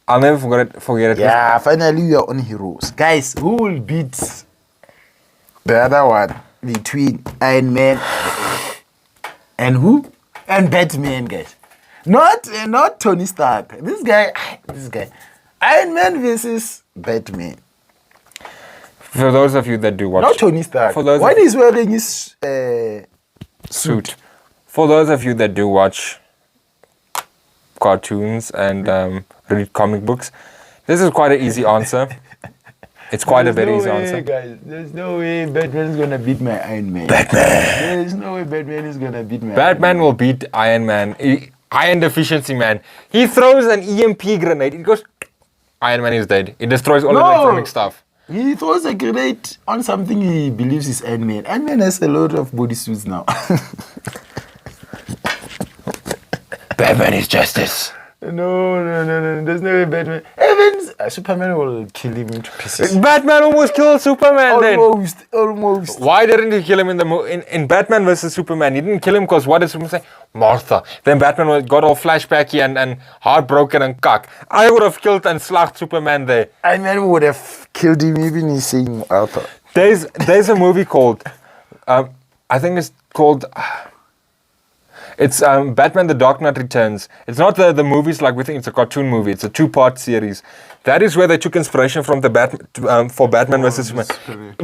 I'll never forget it. Yeah, finally we are on heroes. Guys, who will beat the other one between Iron Man and who? And Batman, guys. Not Tony Stark. This guy. Iron Man versus Batman. For those of you that do watch. Not Tony Stark. Why he's wearing his suit. For those of you that do watch cartoons and read comic books, this is quite an easy answer. It's quite a very easy answer. Guys, there's no way Batman's gonna beat my Iron Man. There's no way Batman is gonna beat my Batman will beat Iron Man. Iron deficiency man. He throws an EMP grenade. It goes. Iron Man is dead. It destroys all the electronic stuff. He throws a grenade on something he believes is Iron Man. Iron Man has a lot of bodysuits now. Batman is justice. No. There's no way Batman. Evans, Superman will kill him into pieces. Batman almost killed Superman Almost. Why didn't he kill him in Batman versus Superman? He didn't kill him because what did Superman say? Martha. Then Batman got all flashbacky and heartbroken and cock. I would have killed and slaughtered Superman there. Iron Man would have killed him even he's saying Arthur. There's a movie called, I think it's called... It's Batman The Dark Knight Returns. It's not the movies like we think it's a cartoon movie. It's a 2-part series. That is where they took inspiration from the for Batman vs. Superman.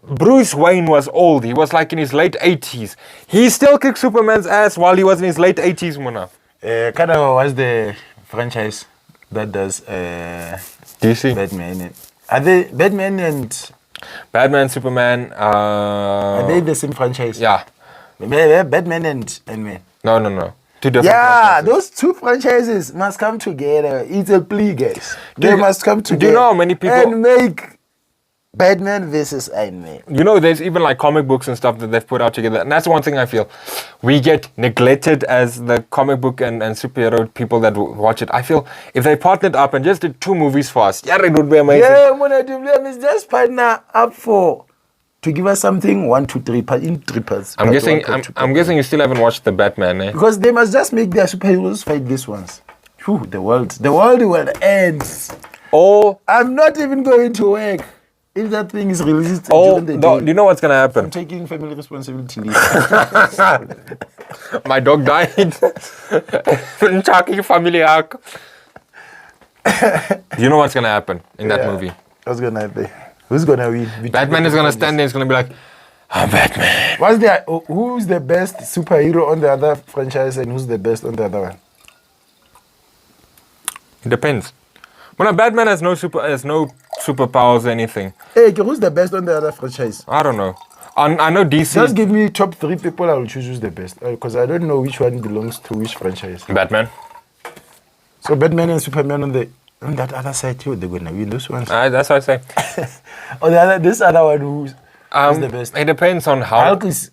Bruce Wayne was old. He was like in his late 80s. He still kicked Superman's ass while he was in his late 80s, Muna. Kind of was the franchise that does DC? Batman. Are they Batman and... Batman, Superman... are they the same franchise? Yeah. Batman and Man. No. 2 different franchises. Those 2 franchises must come together. It's a plea, guys. They must come together. Do you know how many people... And make Batman versus Iron Man. You know, there's even like comic books and stuff that they've put out together. And that's one thing I feel. We get neglected as the comic book and superhero people that watch it. I feel if they partnered up and just did 2 movies for us, yeah, it would be amazing. Yeah, Mona is just partner up to give us something 1, 2, 3 in 3 parts. I'm guessing you still haven't watched the Batman, eh? Because they must just make their superheroes fight these ones. Whew, the world will end. Oh, I'm not even going to work if that thing is released during the day. You know what's gonna happen? I'm taking family responsibility leave. My dog died. Chucky family arc. You know what's gonna happen in that movie? What's gonna happen? Who's gonna win? Batman is gonna stand there. He's gonna be like, "I'm Batman." Who's the best superhero on the other franchise, and who's the best on the other one? It depends. When a Batman has no superpowers or anything. Hey, who's the best on the other franchise? I don't know. I know DC. Just give me top 3 people. I will choose who's the best because I don't know which one belongs to which franchise. Batman. So Batman and Superman on that other side too, they're gonna win those ones. That's what I say. This other one who's the best? It depends on how.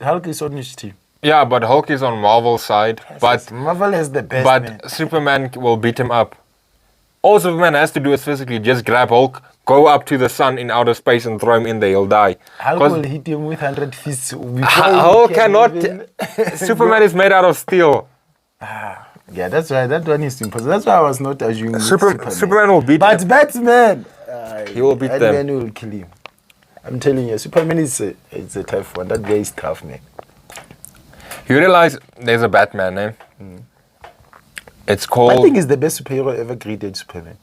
Hulk is on which team? Yeah, but Hulk is on Marvel's side. But Marvel has the best. But man. Superman will beat him up. All Superman has to do is physically just grab Hulk, go up to the sun in outer space and throw him in there. He'll die. Hulk will hit him with 100 fists. Hulk cannot. Superman is made out of steel. Yeah, that's right. That one is simple. That's why I was not assuming Superman will beat him. But Batman, he will beat them. Batman will kill him. I'm telling you, Superman is a tough one. That guy is tough, man. You realize there's a Batman, eh? It's called... I think he's the best superhero ever created, Superman.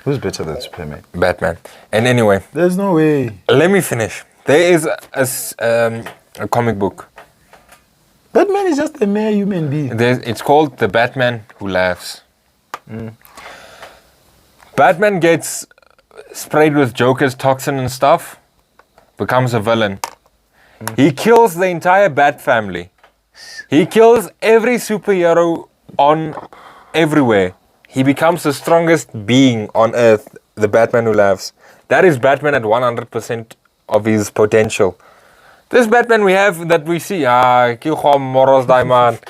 Who's better than Superman? Batman. And anyway... There's no way. Let me finish. There is a comic book. Batman is just a mere human being. It's called The Batman Who Laughs. Batman gets sprayed with Joker's toxin and stuff, becomes a villain. He kills the entire Bat family. He kills every superhero on everywhere. He becomes the strongest being on earth, the Batman Who Laughs. That is Batman at 100% of his potential. This Batman we have that we see, Moros Diamond.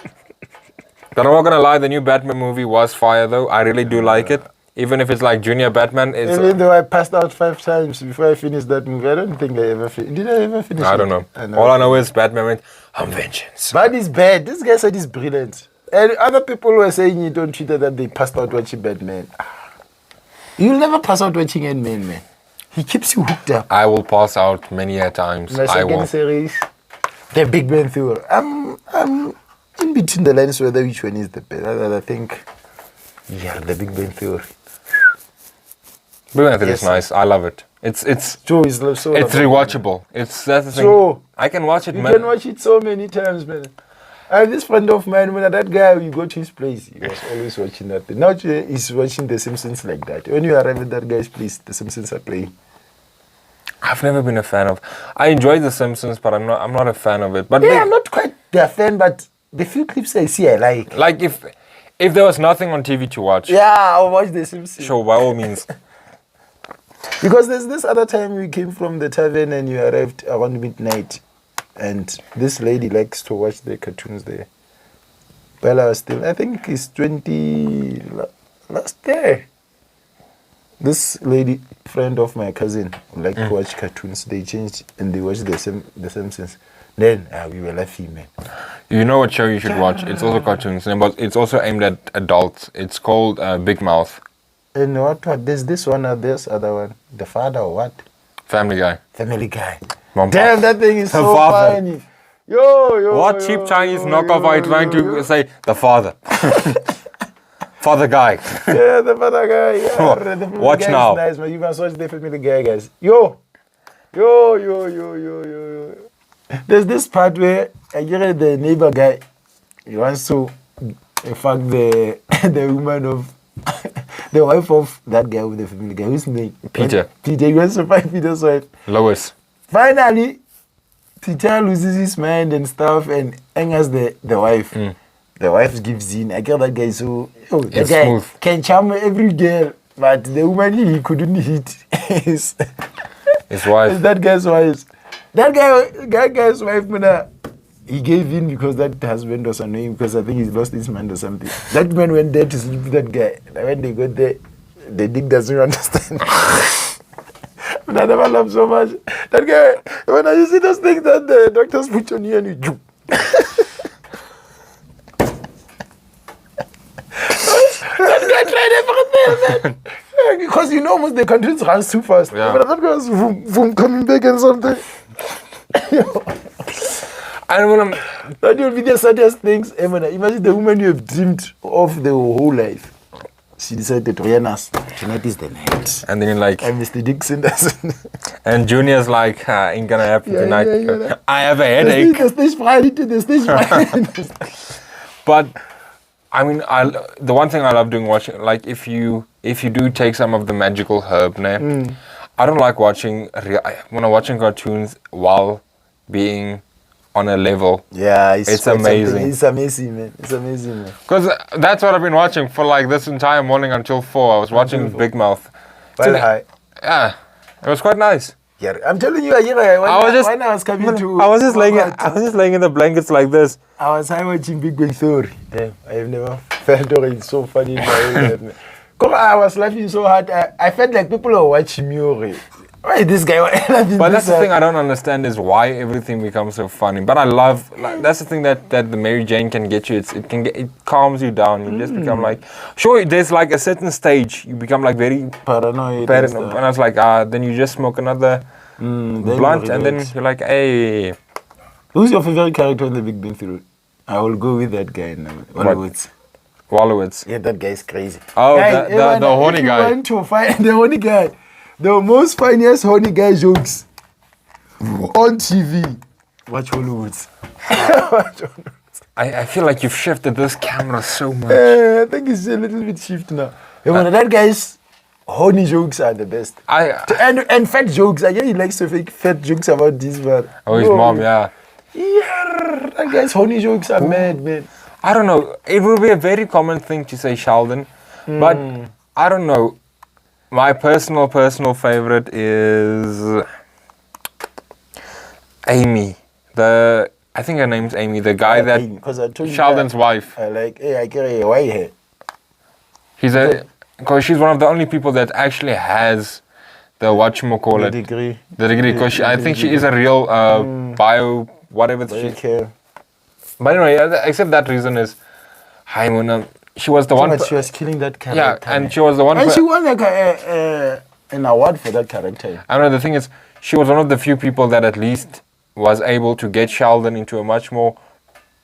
But I'm not gonna lie, the new Batman movie was fire though. I really do like it. Even if it's like Junior Batman, it's... Even though I passed out 5 times before I finished that movie, I don't think I ever finished. Did I ever finish it? I don't know. All I know is Batman went, I'm vengeance. But it's bad. This guy said it's brilliant. And other people were saying you don't treat it that they passed out watching Batman. You'll never pass out watching Ant-Man, man. He keeps you hooked up. I will pass out many a times. My second series, The Big Bang Theory. I'm in between the lines whether which one is the best. I think, The Big Bang Theory. Big Bang Theory is nice. I love it. It's Joe is so it's rewatchable. That's the thing. Joe, I can watch it. You can watch it so many times, man. I have this friend of mine, when that guy, you go to his place, he was always watching that thing. Now he's watching The Simpsons like that. When you arrive at that guy's place, The Simpsons are playing. I've never been a fan of... I enjoy The Simpsons, but I'm not a fan of it. But I'm not quite their fan, but the few clips I see, I like. Like if there was nothing on TV to watch... Yeah, I'll watch The Simpsons. Sure, by all means. Because there's this other time we came from the tavern and you arrived around midnight. And this lady likes to watch the cartoons there. Well, I was still, I think it's 20 last year. This lady, friend of my cousin, liked to watch cartoons. They changed and they watched the Simpsons. Then we were laughing, man. You know what show you should watch? It's also cartoons, but it's also aimed at adults. It's called Big Mouth. And what? There's this one or this other one. The Father or what? Family Guy. Family Guy. Mom, damn, that thing is so funny. Yo. What cheap Chinese knockoff are you trying to say? The Father. Father Guy. Yeah, the Father Guy. Yeah. The watch guy now. Is nice, man. You must watch the Family Guy, guys. Yo. There's this part where I get the neighbor guy. He wants to fuck the woman of the wife of that guy with the Family Guy. Whose name? Peter. Peter. He wants to find Peter's wife. Lois. Finally, Peter loses his mind and stuff and angers the wife. The wife gives in. I get that guy so... that guy smooth. can charm every girl, but the woman he couldn't hit. His wife. that guy's wife. That guy's wife, man, he gave in because that husband was annoying because I think he's lost his mind or something. That man went there to sleep with that guy. And when they got there, the dick doesn't understand. But I never laughed so much. That guy, when I see those things that the doctors put on you and you jump. That guy tried everything, man. Because you know most the countries runs too fast. Yeah. But that guy was boom, coming back and something. And when That will be the saddest things ever. Imagine the woman you have dreamed of the whole life. She decided to run us. Tonight is the night. and then you're like, And Mr. Dixon doesn't. and Junior's like, ain't gonna happen tonight. yeah. I have a headache. The stage fright, the stage fright. But I mean, the one thing I love doing watching, like if you do take some of the magical herb, I don't like watching when I'm watching cartoons while being on a level. Yeah, It's amazing. It's amazing, man. It's amazing, man. Because that's what I've been watching for like this entire morning until 4. I was watching Big Mouth. Well, hi. Yeah, it was quite nice. Yeah, I'm telling you, when I was coming to... I was just laying in the blankets like this. I was watching Big Bang Theory. Damn, I have never felt it's so funny in my life, man. Because I was laughing so hard, I felt like people are watching me already. Why is this guy laughing? But that's the thing I don't understand is why everything becomes so funny. But I love, that's the thing that the Mary Jane can get you. It calms you down. You just become like, sure, there's like a certain stage you become like very paranoid. And I was like, then you just smoke another blunt and then you're like, hey. Who's your favorite character in the Big Bang Theory? I will go with that guy now. Wallowitz. Yeah, that guy is crazy. Oh, the horny guy. If you want to find the horny guy, the most funniest horny guy jokes on TV. Watch Hollywood's. I feel like you've shifted this camera so much. I think it's a little bit shift now. That guy's horny jokes are the best. And fat jokes. I guess he likes to fake fat jokes about this, but... Oh, his mom, yeah. Yeah, that guy's horny jokes are mad, man. I don't know. It would be a very common thing to say Sheldon, but I don't know. My personal favorite is Amy. I think her name's Amy. The guy Sheldon's wife. I like. Hey, I carry a white hair. Because she's one of the only people that actually has the whatchamacallit. The degree. The degree. Because I think she is a real bio whatever. But anyway, except that reason is, she was the one. She was killing that character. Yeah, and she was the one. And she won like an award for that character. I know the thing is, she was one of the few people that at least was able to get Sheldon into a much more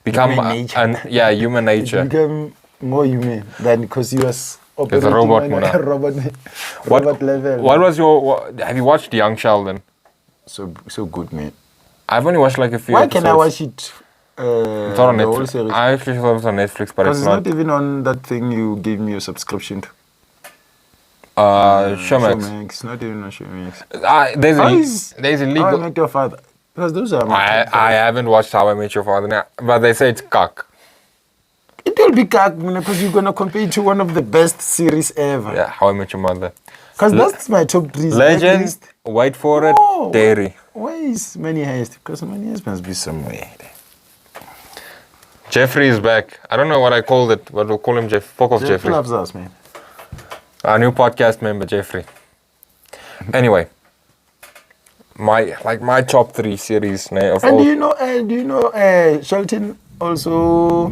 human nature. Become more human than because he was operating a robot, on a robot level. What was have you watched Young Sheldon? So good, man. I've only watched like a few episodes. Why can I watch it? It's not on Netflix. I actually thought it was on Netflix, but it's not. It's not even on that thing you gave me a subscription to. Showmax. It's not even on Showmax. There's a legal... How I Met Your Father. Because those are I haven't watched How I Met Your Father now, but they say it's cock. It will be cock, because you're going to compare it to one of the best series ever. Yeah, How I Met Your Mother. Because that's my top 3. Legend, wait for it, Terry. Why is Money Heist? Because Money Heist must be somewhere. Jeffrey is back. I don't know what I called it, but we'll call him Fuck off Jeffrey. Loves us, man. Our new podcast member, Jeffrey. Anyway, my top 3 series. Do you know Shelton also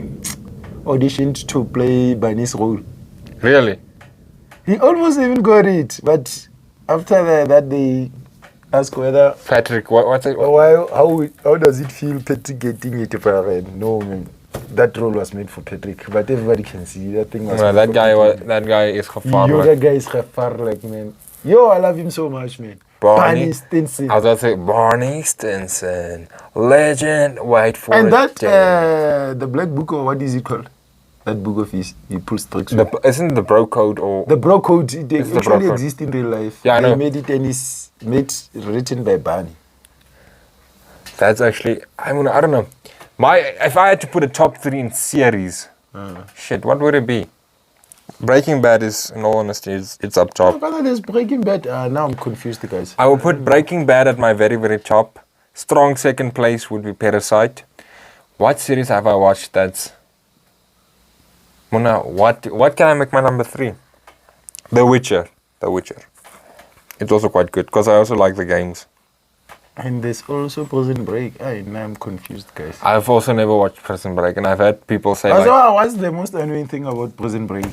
auditioned to play Barney's role? Really? He almost even got it, but after that they asked whether Patrick, what's it? How does it feel Patrick getting it? No, man. That role was made for Patrick, but everybody can see that thing was. That guy is gevaarlijk. That guy is gevaarlijk, man. Yo, I love him so much, man. Barney Stinson. I was about to say Barney Stinson, legend. Wait for it. And that the Black Book, or what is it called? That book of his, he pulls tricks. Isn't the Bro Code or the Bro Code? It actually exists in real life. Yeah, I know. They made it and it's written by Barney. That's actually, I don't know. If I had to put a top 3 in series, shit, what would it be? Breaking Bad is, in all honesty, it's up top. There's Breaking Bad. Now I'm confused, guys. I will put Breaking Bad at my very, very top. Strong second place would be Parasite. What series have I watched that's... Mona, what can I make my number 3? The Witcher. The Witcher. It's also quite good, because I also like the games. And there's also Prison Break. Now I'm confused, guys. I've also never watched Prison Break, and I've had people say what's the most annoying thing about Prison Break?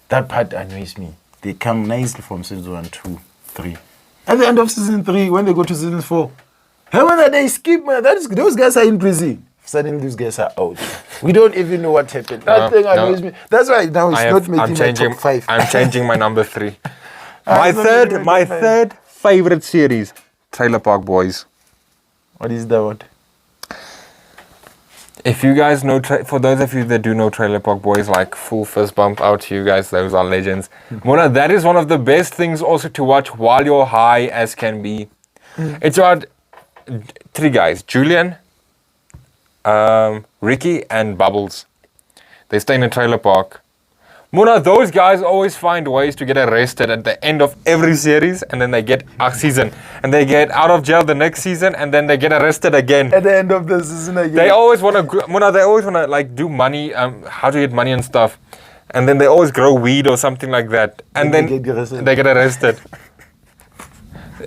That part annoys me. They come nicely from season 1, 2, 3. At the end of season 3, when they go to season 4, hey, when they skip, man, those guys are in prison. Suddenly those guys are out. We don't even know what happened. That thing annoys me. That's why now it's not making my top 5. I'm changing my number 3. my third favorite series, Trailer Park Boys. What is that one? If you guys know, for those of you that do know Trailer Park Boys, like full fist bump out to you guys, those are legends. Mona, that is one of the best things also to watch while you're high as can be. It's about 3 guys, Julian, Ricky and Bubbles. They stay in a trailer park. Mona, those guys always find ways to get arrested at the end of every series, and then they get a season, and they get out of jail the next season, and then they get arrested again. At the end of the season again. They always want to, Mona, they always want to like do money, how to get money and stuff, and then they always grow weed or something like that, and then they get arrested.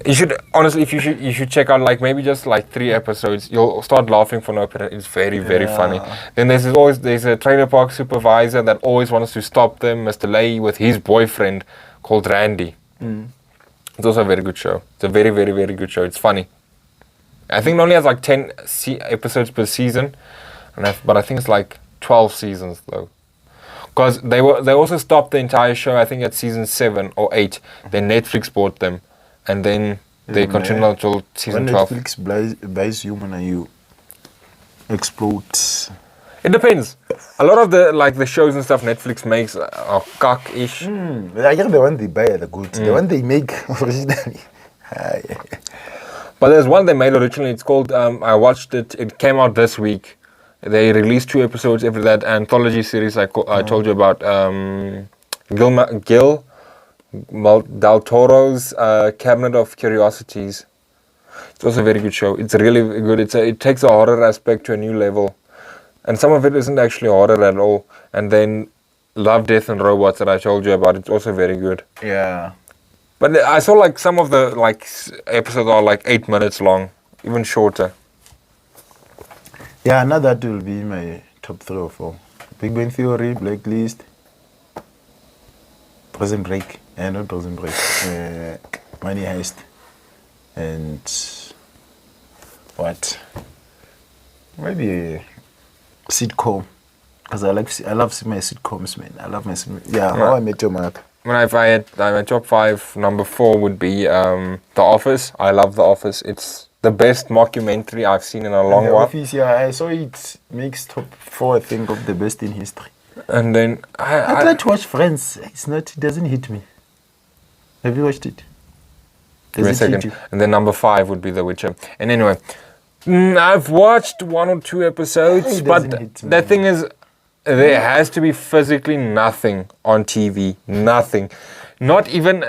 You should honestly, if you should check out like maybe just like 3 episodes. You'll start laughing for no reason. It's very funny. Then there's a trailer park supervisor that always wants to stop them, Mr. Lay, with his boyfriend called Randy. It's also a very good show. It's a very good show. It's funny. I think it only has like 10 episodes per season, but I think it's like 12 seasons though. Because they also stopped the entire show. I think at season 7 or 8. Then Netflix bought them. And then they continue until season 12. When Netflix buys you, when you explode. It depends. A lot of the shows and stuff Netflix makes are cock-ish. I guess the one they buy are the good. The one they make originally. But there's one they made originally. It's called, I watched it. It came out this week. They released 2 episodes every that anthology series I told you about. Gil Del Toro's Cabinet of Curiosities. It's also a very good show. It's really good. It takes a horror aspect to a new level, and some of it isn't actually horror at all. And then Love, Death and Robots that I told you about, it's also very good. Yeah. But I saw like some of the like episodes are like 8 minutes long, even shorter. Yeah, now that will be my top 3 or 4. Big Bang Theory, Blacklist, Prison Break. Not Prison Break. Money Heist. And what? Maybe a sitcom. Because I love my sitcoms, man. I love my How I Met Your Mother. If I had my top 5, number 4 would be The Office. I love The Office. It's the best mockumentary I've seen in a long while. The Office, yeah, I saw it makes top 4, I think, of the best in history. And then I tried to watch Friends. It doesn't hit me. Have you watched it? Give me a second. And then number 5 would be The Witcher. And anyway, I've watched 1 or 2 episodes, but the thing is, there has to be physically nothing on TV. Nothing. Not even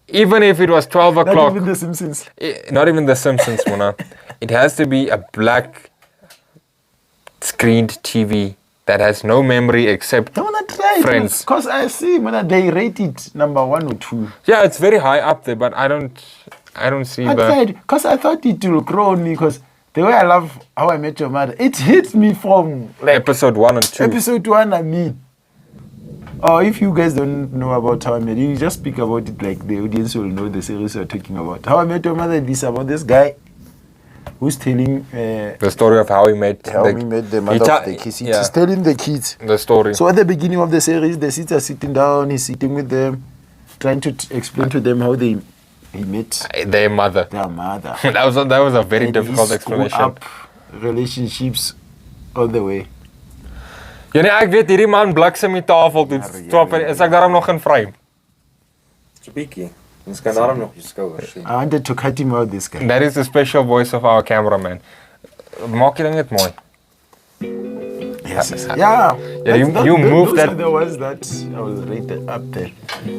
even if it was 12 o'clock. Not even The Simpsons. Not even The Simpsons, Mona. It has to be a black screened TV that has no memory except Friends. Because I see when they rate it number 1 or 2. Yeah, it's very high up there, but I don't see because I thought it will grow on me, because the way I love How I Met Your Mother, it hits me from like episode 1 and 2. Episode 1, I mean. Or if you guys don't know about How I Met, you just speak about it like the audience will know the series you're talking about. How I Met Your Mother is about this guy who's telling the story of how he met the mother of the kids. He's telling the kids the story. So at the beginning of the series, the kids are sitting down. He's sitting with them, trying to explain to them how he met their mother. that was a very difficult explanation. Up relationships all the way. Ja nee, ek weet hierdie man bliksem die tafel toe. Is ek daarom nog in frame? It's a bietjie. Ons kan daarom nog jou skouers sien. I wanted to cut him out, this guy. That is the special voice of our cameraman. Maak jy dit net mooi. Yes. Yeah. Yeah, you moved those that. are the ones that I was rated up there.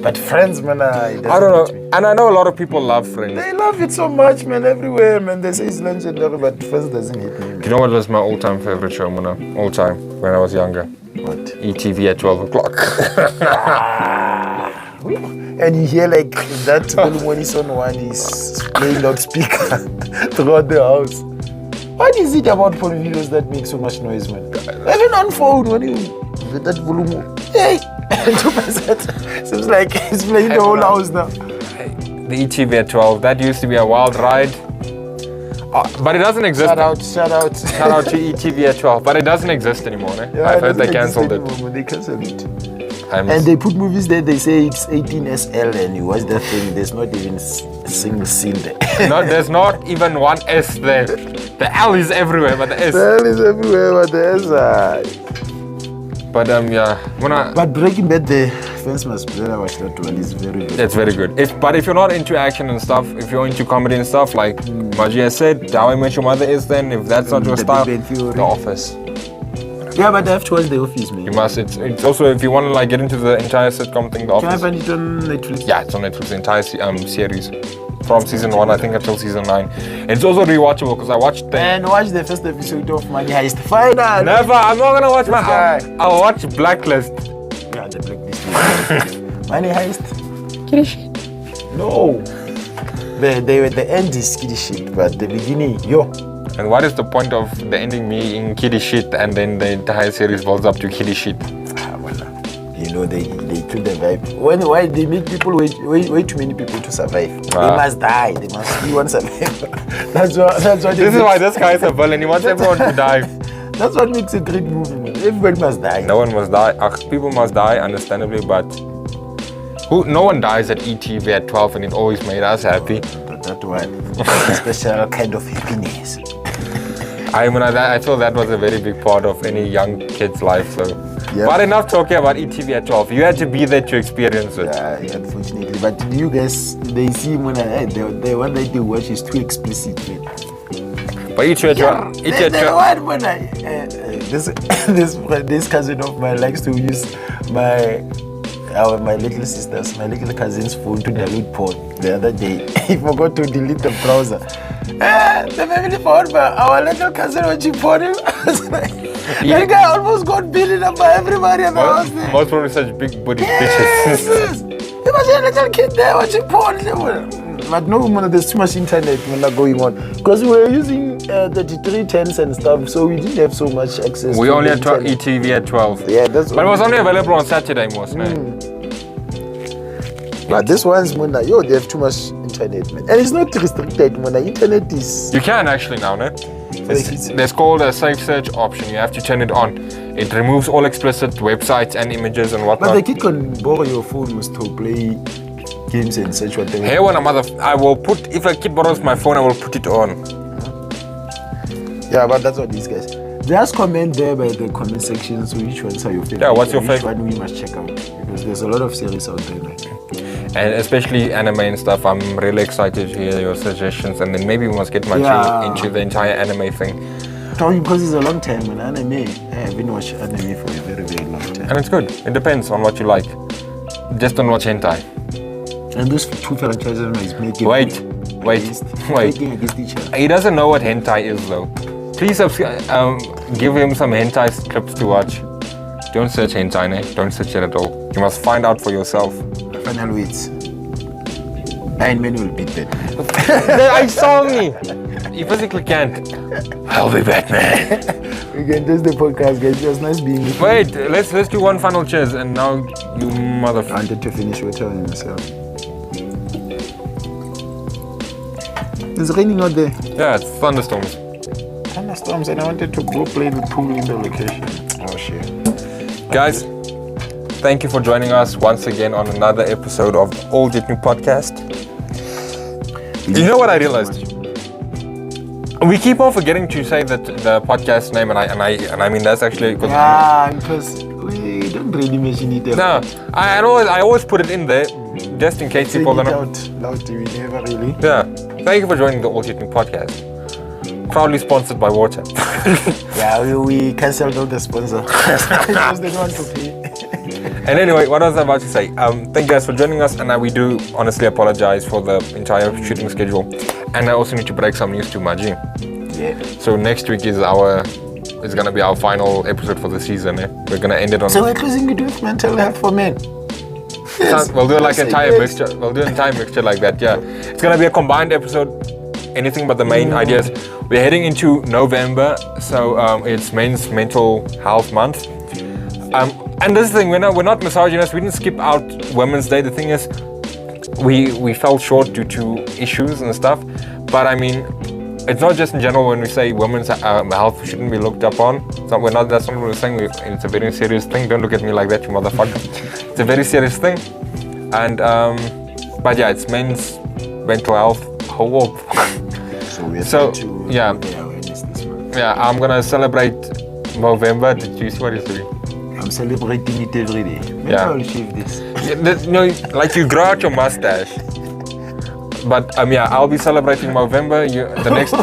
But Friends, man, I don't know. And I know a lot of people love Friends. They love it so much, man, everywhere, man. They say it's legendary, but Friends doesn't hit me, man. Do you know what was my all-time favorite show, Mona? All time, when I was younger? What? ETV at 12 o'clock. And you hear like that volume when he's on one is playing loudspeaker throughout the house. What is it about phone videos that make so much noise, man? Even on phone, when you with that volume, hey, 2%. Seems like it's playing the whole house now. The ETV at 12, that used to be a wild ride. But it doesn't exist. Shout out. Shout out to ETV at 12, but it doesn't exist anymore, eh? Yeah, I've heard they cancelled it. They cancelled it. And And they put movies there, they say it's 18SL, and you watch that thing, there's not even a single scene there. there's not even one S there. The L is everywhere, but the S. The hell is everywhere, but there's But yeah, But Breaking Bad, the fans must better watch that one. It's very good. it's very good. But if you're not into action and stuff, if you're into comedy and stuff, like Maji has said, How I Met Your Mother is then. If that's not your The style, Big Bang Theory. The Office. Yeah, but I have to watch The Office, man. You must. It's also if you want to like get into the entire sitcom thing, The Can I Office. find it on Netflix? Yeah, it's on Netflix, the entire series. From season 1, I think, until season 9. It's also rewatchable because I watched the... And watch the first episode of Money Heist. Final! Never, I'm not gonna watch guy. I'll watch Blacklist. Yeah, the Blacklist. Money Heist. No. The end is kiddie shit, but the beginning, yo. And what is the point of the ending being kiddie shit and then the entire series builds up to kiddie shit? You know, they took the vibe. Why they make people way too many people to survive? They must die. They must be one survivor. That's what. This is why this guy is a villain. He wants everyone to die. That's what makes a great movie, man. Everybody must die. No one must die. People must die, understandably, but no one dies at ETV at 12, and it always made us happy. That one, a special kind of happiness. I feel that was a very big part of any young kid's life. So, Yep. But enough talking about ETV at 12. You had to be there to experience it. Yeah, unfortunately. But you guys, they see when the one that they watch is too explicit, man. But ETV at 12. The one when this cousin of mine likes to use my little cousin's phone to download porn. The other day, he forgot to delete the browser. The family found our little cousin watching porn. I was like, that guy almost got beaten up by everybody in the house. Most probably such big booty Yes. bitches. There was a little kid there watching porn. But no, man, there's too much internet going on. Because we were using 3310s and stuff, so we didn't have so much access. We to only the had internet. ETV at 12. Yeah, that's But it was only available on Saturday most, But this one's when they have too much internet, man. And it's not restricted when the internet is. You can actually now, no? There's called a safe search option. You have to turn it on. It removes all explicit websites and images and whatnot. But the kid can borrow your phone to play games and search whatever. Hey, I will put, if a kid borrows my phone, I will put it on. Yeah, but that's what these guys. Just comment there by the comment section. So which ones are your favorite? Yeah, what's your Which favorite? one we must check out? Because there's a lot of series out there. Like. And especially anime and stuff, I'm really excited to hear your suggestions. And then maybe we must get into the entire anime thing. Because it's a long time, and anime. I haven't watched anime for a very, very long time. And it's good. It depends on what you like. Just don't watch hentai. And those two franchises is making. Wait. Fighting against each other. He doesn't know what hentai is though. Please give him some hentai clips to watch. Don't search hentai, ne? Don't search it at all. You must find out for yourself. Final weights. Iron Man will beat that. I saw me. You physically can't. I'll be Batman. We can test the podcast, guys. It was nice being with you. Wait, let's do one final cheers and now you motherfucker. I wanted to finish with telling myself. It's raining out there. Yeah, it's thunderstorms. Thunderstorms, and I wanted to go play the pool in the location. Oh shit. Guys, thank you for joining us once again on another episode of Old Yet New Podcast. You know what I realized? We keep on forgetting to say that the podcast name, and I mean that's actually because we don't really mention it. No, I always put it in there just in case people don't know. Loud, we never really. Yeah. Thank you for joining the Old Yet New Podcast. Proudly sponsored by water. Yeah, we cancelled all the sponsor. Because they don't want to pay. And anyway, what was I about to say? Thank you guys for joining us, and we do honestly apologize for the entire shooting schedule. And I also need to break some news to Maji. Yeah. So next week is gonna be our final episode for the season. We're gonna end it on. So we're closing it with mental health for men. Yes. We'll do like an entire mixture. We'll do an entire mixture like that. Yeah, it's gonna be a combined episode. Anything but the main ideas. We're heading into November, so it's Men's Mental Health Month. And this thing, we're not misogynist. We didn't skip out Women's Day. The thing is, we fell short due to issues and stuff. But I mean, it's not just in general when we say women's health shouldn't be looked upon. That's not what we're saying. It's a very serious thing. Don't look at me like that, you motherfucker. It's a very serious thing. And but yeah, it's Men's Mental Health. So yeah, I'm gonna celebrate November. Did you see what he's doing? I'm celebrating it every day. Maybe I'll shave this. Like you grow out your mustache. But I'll be celebrating November. The next.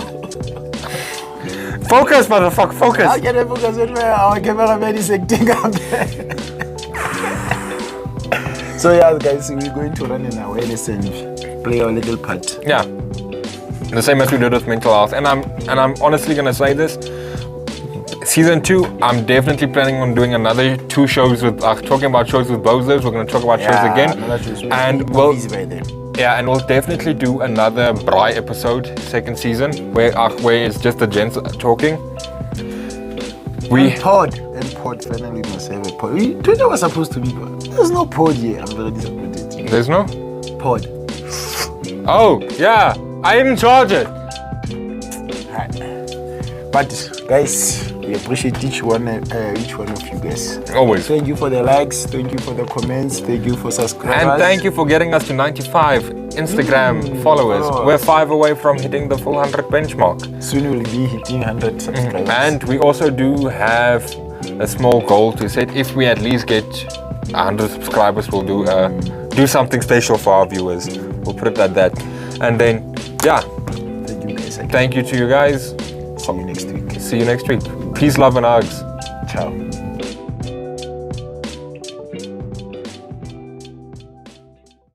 Focus, motherfucker, focus. How can I focus when our cameraman is acting up there? So yeah, guys, we're going to run an awareness and play our little part. Yeah. The same as we did with mental health. And I'm honestly gonna say this. Season 2, I'm definitely planning on doing another 2 shows with talking about shows with Bozos. We're gonna talk about shows again. And we'll definitely do another Braai episode, second season, where it's just the gents talking. Pod finally must have a pod. Twitter was supposed to be pod. There's no pod here. I'm very disappointed. There's no? Pod. Oh, yeah. I didn't charge it. But guys, we appreciate each one of you guys. Always. Thank you for the likes. Thank you for the comments. Thank you for subscribing. And thank you for getting us to 95 Instagram followers. We're 5 away from hitting the full 100 benchmark. Soon we'll be hitting 100 subscribers. And we also do have a small goal to set. If we at least get 100 subscribers, we'll do something special for our viewers. We'll put it at that. And then, yeah. Thank you guys. Thank you to you guys. See you next week. See you next week. Peace, love, and hugs. Ciao.